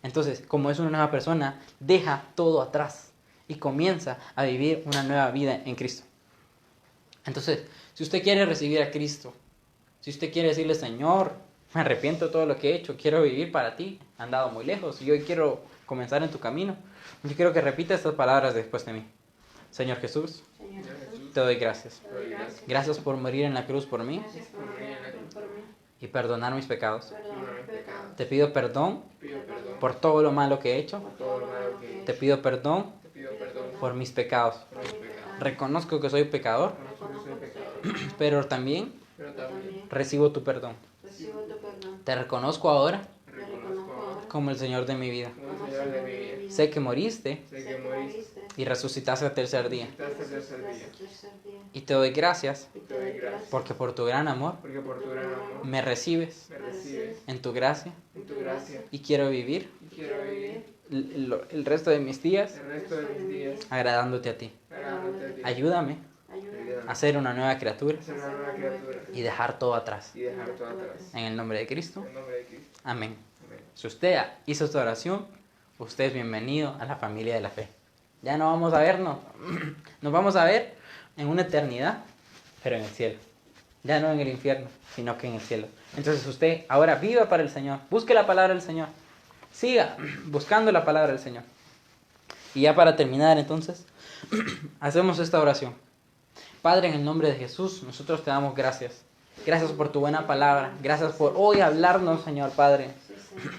Entonces, como es una nueva persona, deja todo atrás y comienza a vivir una nueva vida en Cristo. Entonces, si usted quiere recibir a Cristo, si usted quiere decirle, Señor, me arrepiento de todo lo que he hecho, quiero vivir para ti, he andado muy lejos y hoy quiero comenzar en tu camino, yo quiero que repita estas palabras después de mí. Señor Jesús, Señor Jesús, te doy gracias. te doy gracias. Gracias por morir en la cruz por mí Gracias por morir en la cruz por mí. y perdonar mis pecados. Perdona mis pecados. Te pido perdón Pido perdón por todo lo malo que he hecho. Por todo lo malo que he Te hecho. pido perdón Te pido perdón por mis pecados. Por mis pecados. Reconozco que soy pecador, Reconozco que soy pecador. pero también pero también recibo tu perdón. Recibo tu perdón. Te reconozco ahora Te reconozco ahora como el Señor de mi vida. como el Señor de mi vida. Sé que moriste Sé que moriste y resucitaste al tercer día. hasta el tercer día. Y te doy gracias Y te doy gracias porque por tu gran amor Porque por tu gran amor me recibes me recibes en tu gracia en tu gracia y quiero vivir y quiero vivir el resto de mis días el resto de mis días agradándote a ti. agradándote a ti. Ayúdame Ayúdame a ser una nueva criatura a ser una nueva criatura y dejar todo atrás. y dejar todo atrás. En el nombre de Cristo. En nombre de Cristo. Amén. Amén. Si usted hizo esta oración, usted es bienvenido a la familia de la fe. Ya no vamos a vernos, nos vamos a ver en una eternidad, pero en el cielo. Ya no en el infierno, sino que en el cielo. Entonces usted ahora viva para el Señor, busque la palabra del Señor, siga buscando la palabra del Señor. Y ya para terminar entonces, hacemos esta oración. Padre, en el nombre de Jesús, nosotros te damos gracias. Gracias por tu buena palabra, gracias por hoy hablarnos, Señor Padre, Sí, Señor.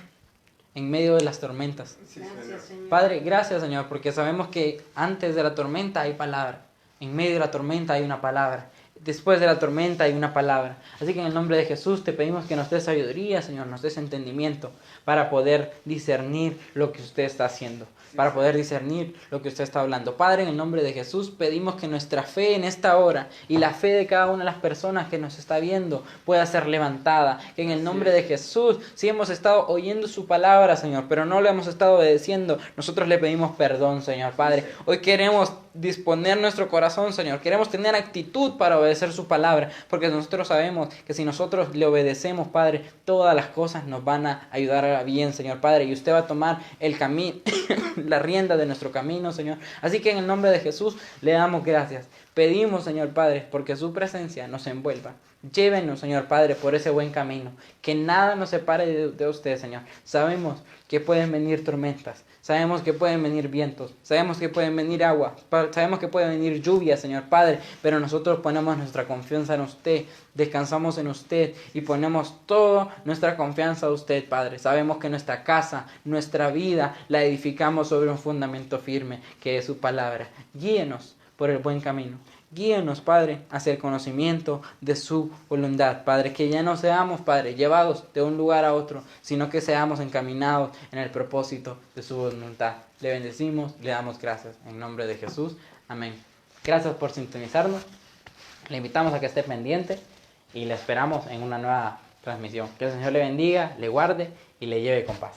en medio de las tormentas. Sí, Señor. Gracias, Señor. Padre, gracias, Señor, porque sabemos que antes de la tormenta hay palabra. En medio de la tormenta hay una palabra. Después de la tormenta hay una palabra. Así que en el nombre de Jesús te pedimos que nos des sabiduría, Señor, nos des entendimiento para poder discernir lo que usted está haciendo, para poder discernir lo que usted está hablando. Padre, en el nombre de Jesús pedimos que nuestra fe en esta hora y la fe de cada una de las personas que nos está viendo pueda ser levantada. Que en el nombre de Jesús, si hemos estado oyendo su palabra, Señor, pero no le hemos estado obedeciendo, nosotros le pedimos perdón, Señor Padre. Hoy queremos disponer nuestro corazón, Señor. Queremos tener actitud para obedecer su palabra, porque nosotros sabemos que si nosotros le obedecemos, Padre, todas las cosas nos van a ayudar a bien, Señor Padre, y usted va a tomar el camino, la rienda de nuestro camino, Señor. Así que en el nombre de Jesús le damos gracias. Pedimos, Señor Padre, porque su presencia nos envuelva. Llévenos, Señor Padre, por ese buen camino. Que nada nos separe de usted, Señor. Sabemos que pueden venir tormentas. Sabemos que pueden venir vientos. Sabemos que pueden venir agua. Sabemos que puede venir lluvia, Señor Padre. Pero nosotros ponemos nuestra confianza en usted. Descansamos en usted y ponemos toda nuestra confianza en usted, Padre. Sabemos que nuestra casa, nuestra vida, la edificamos sobre un fundamento firme, que es su palabra. Guíenos por el buen camino. Guíenos, Padre, hacia el conocimiento de su voluntad, Padre, que ya no seamos, Padre, llevados de un lugar a otro, sino que seamos encaminados en el propósito de su voluntad. Le bendecimos, le damos gracias. En nombre de Jesús, amén. Gracias por sintonizarnos. Le invitamos a que esté pendiente y le esperamos en una nueva transmisión. Que el Señor le bendiga, le guarde y le lleve con paz.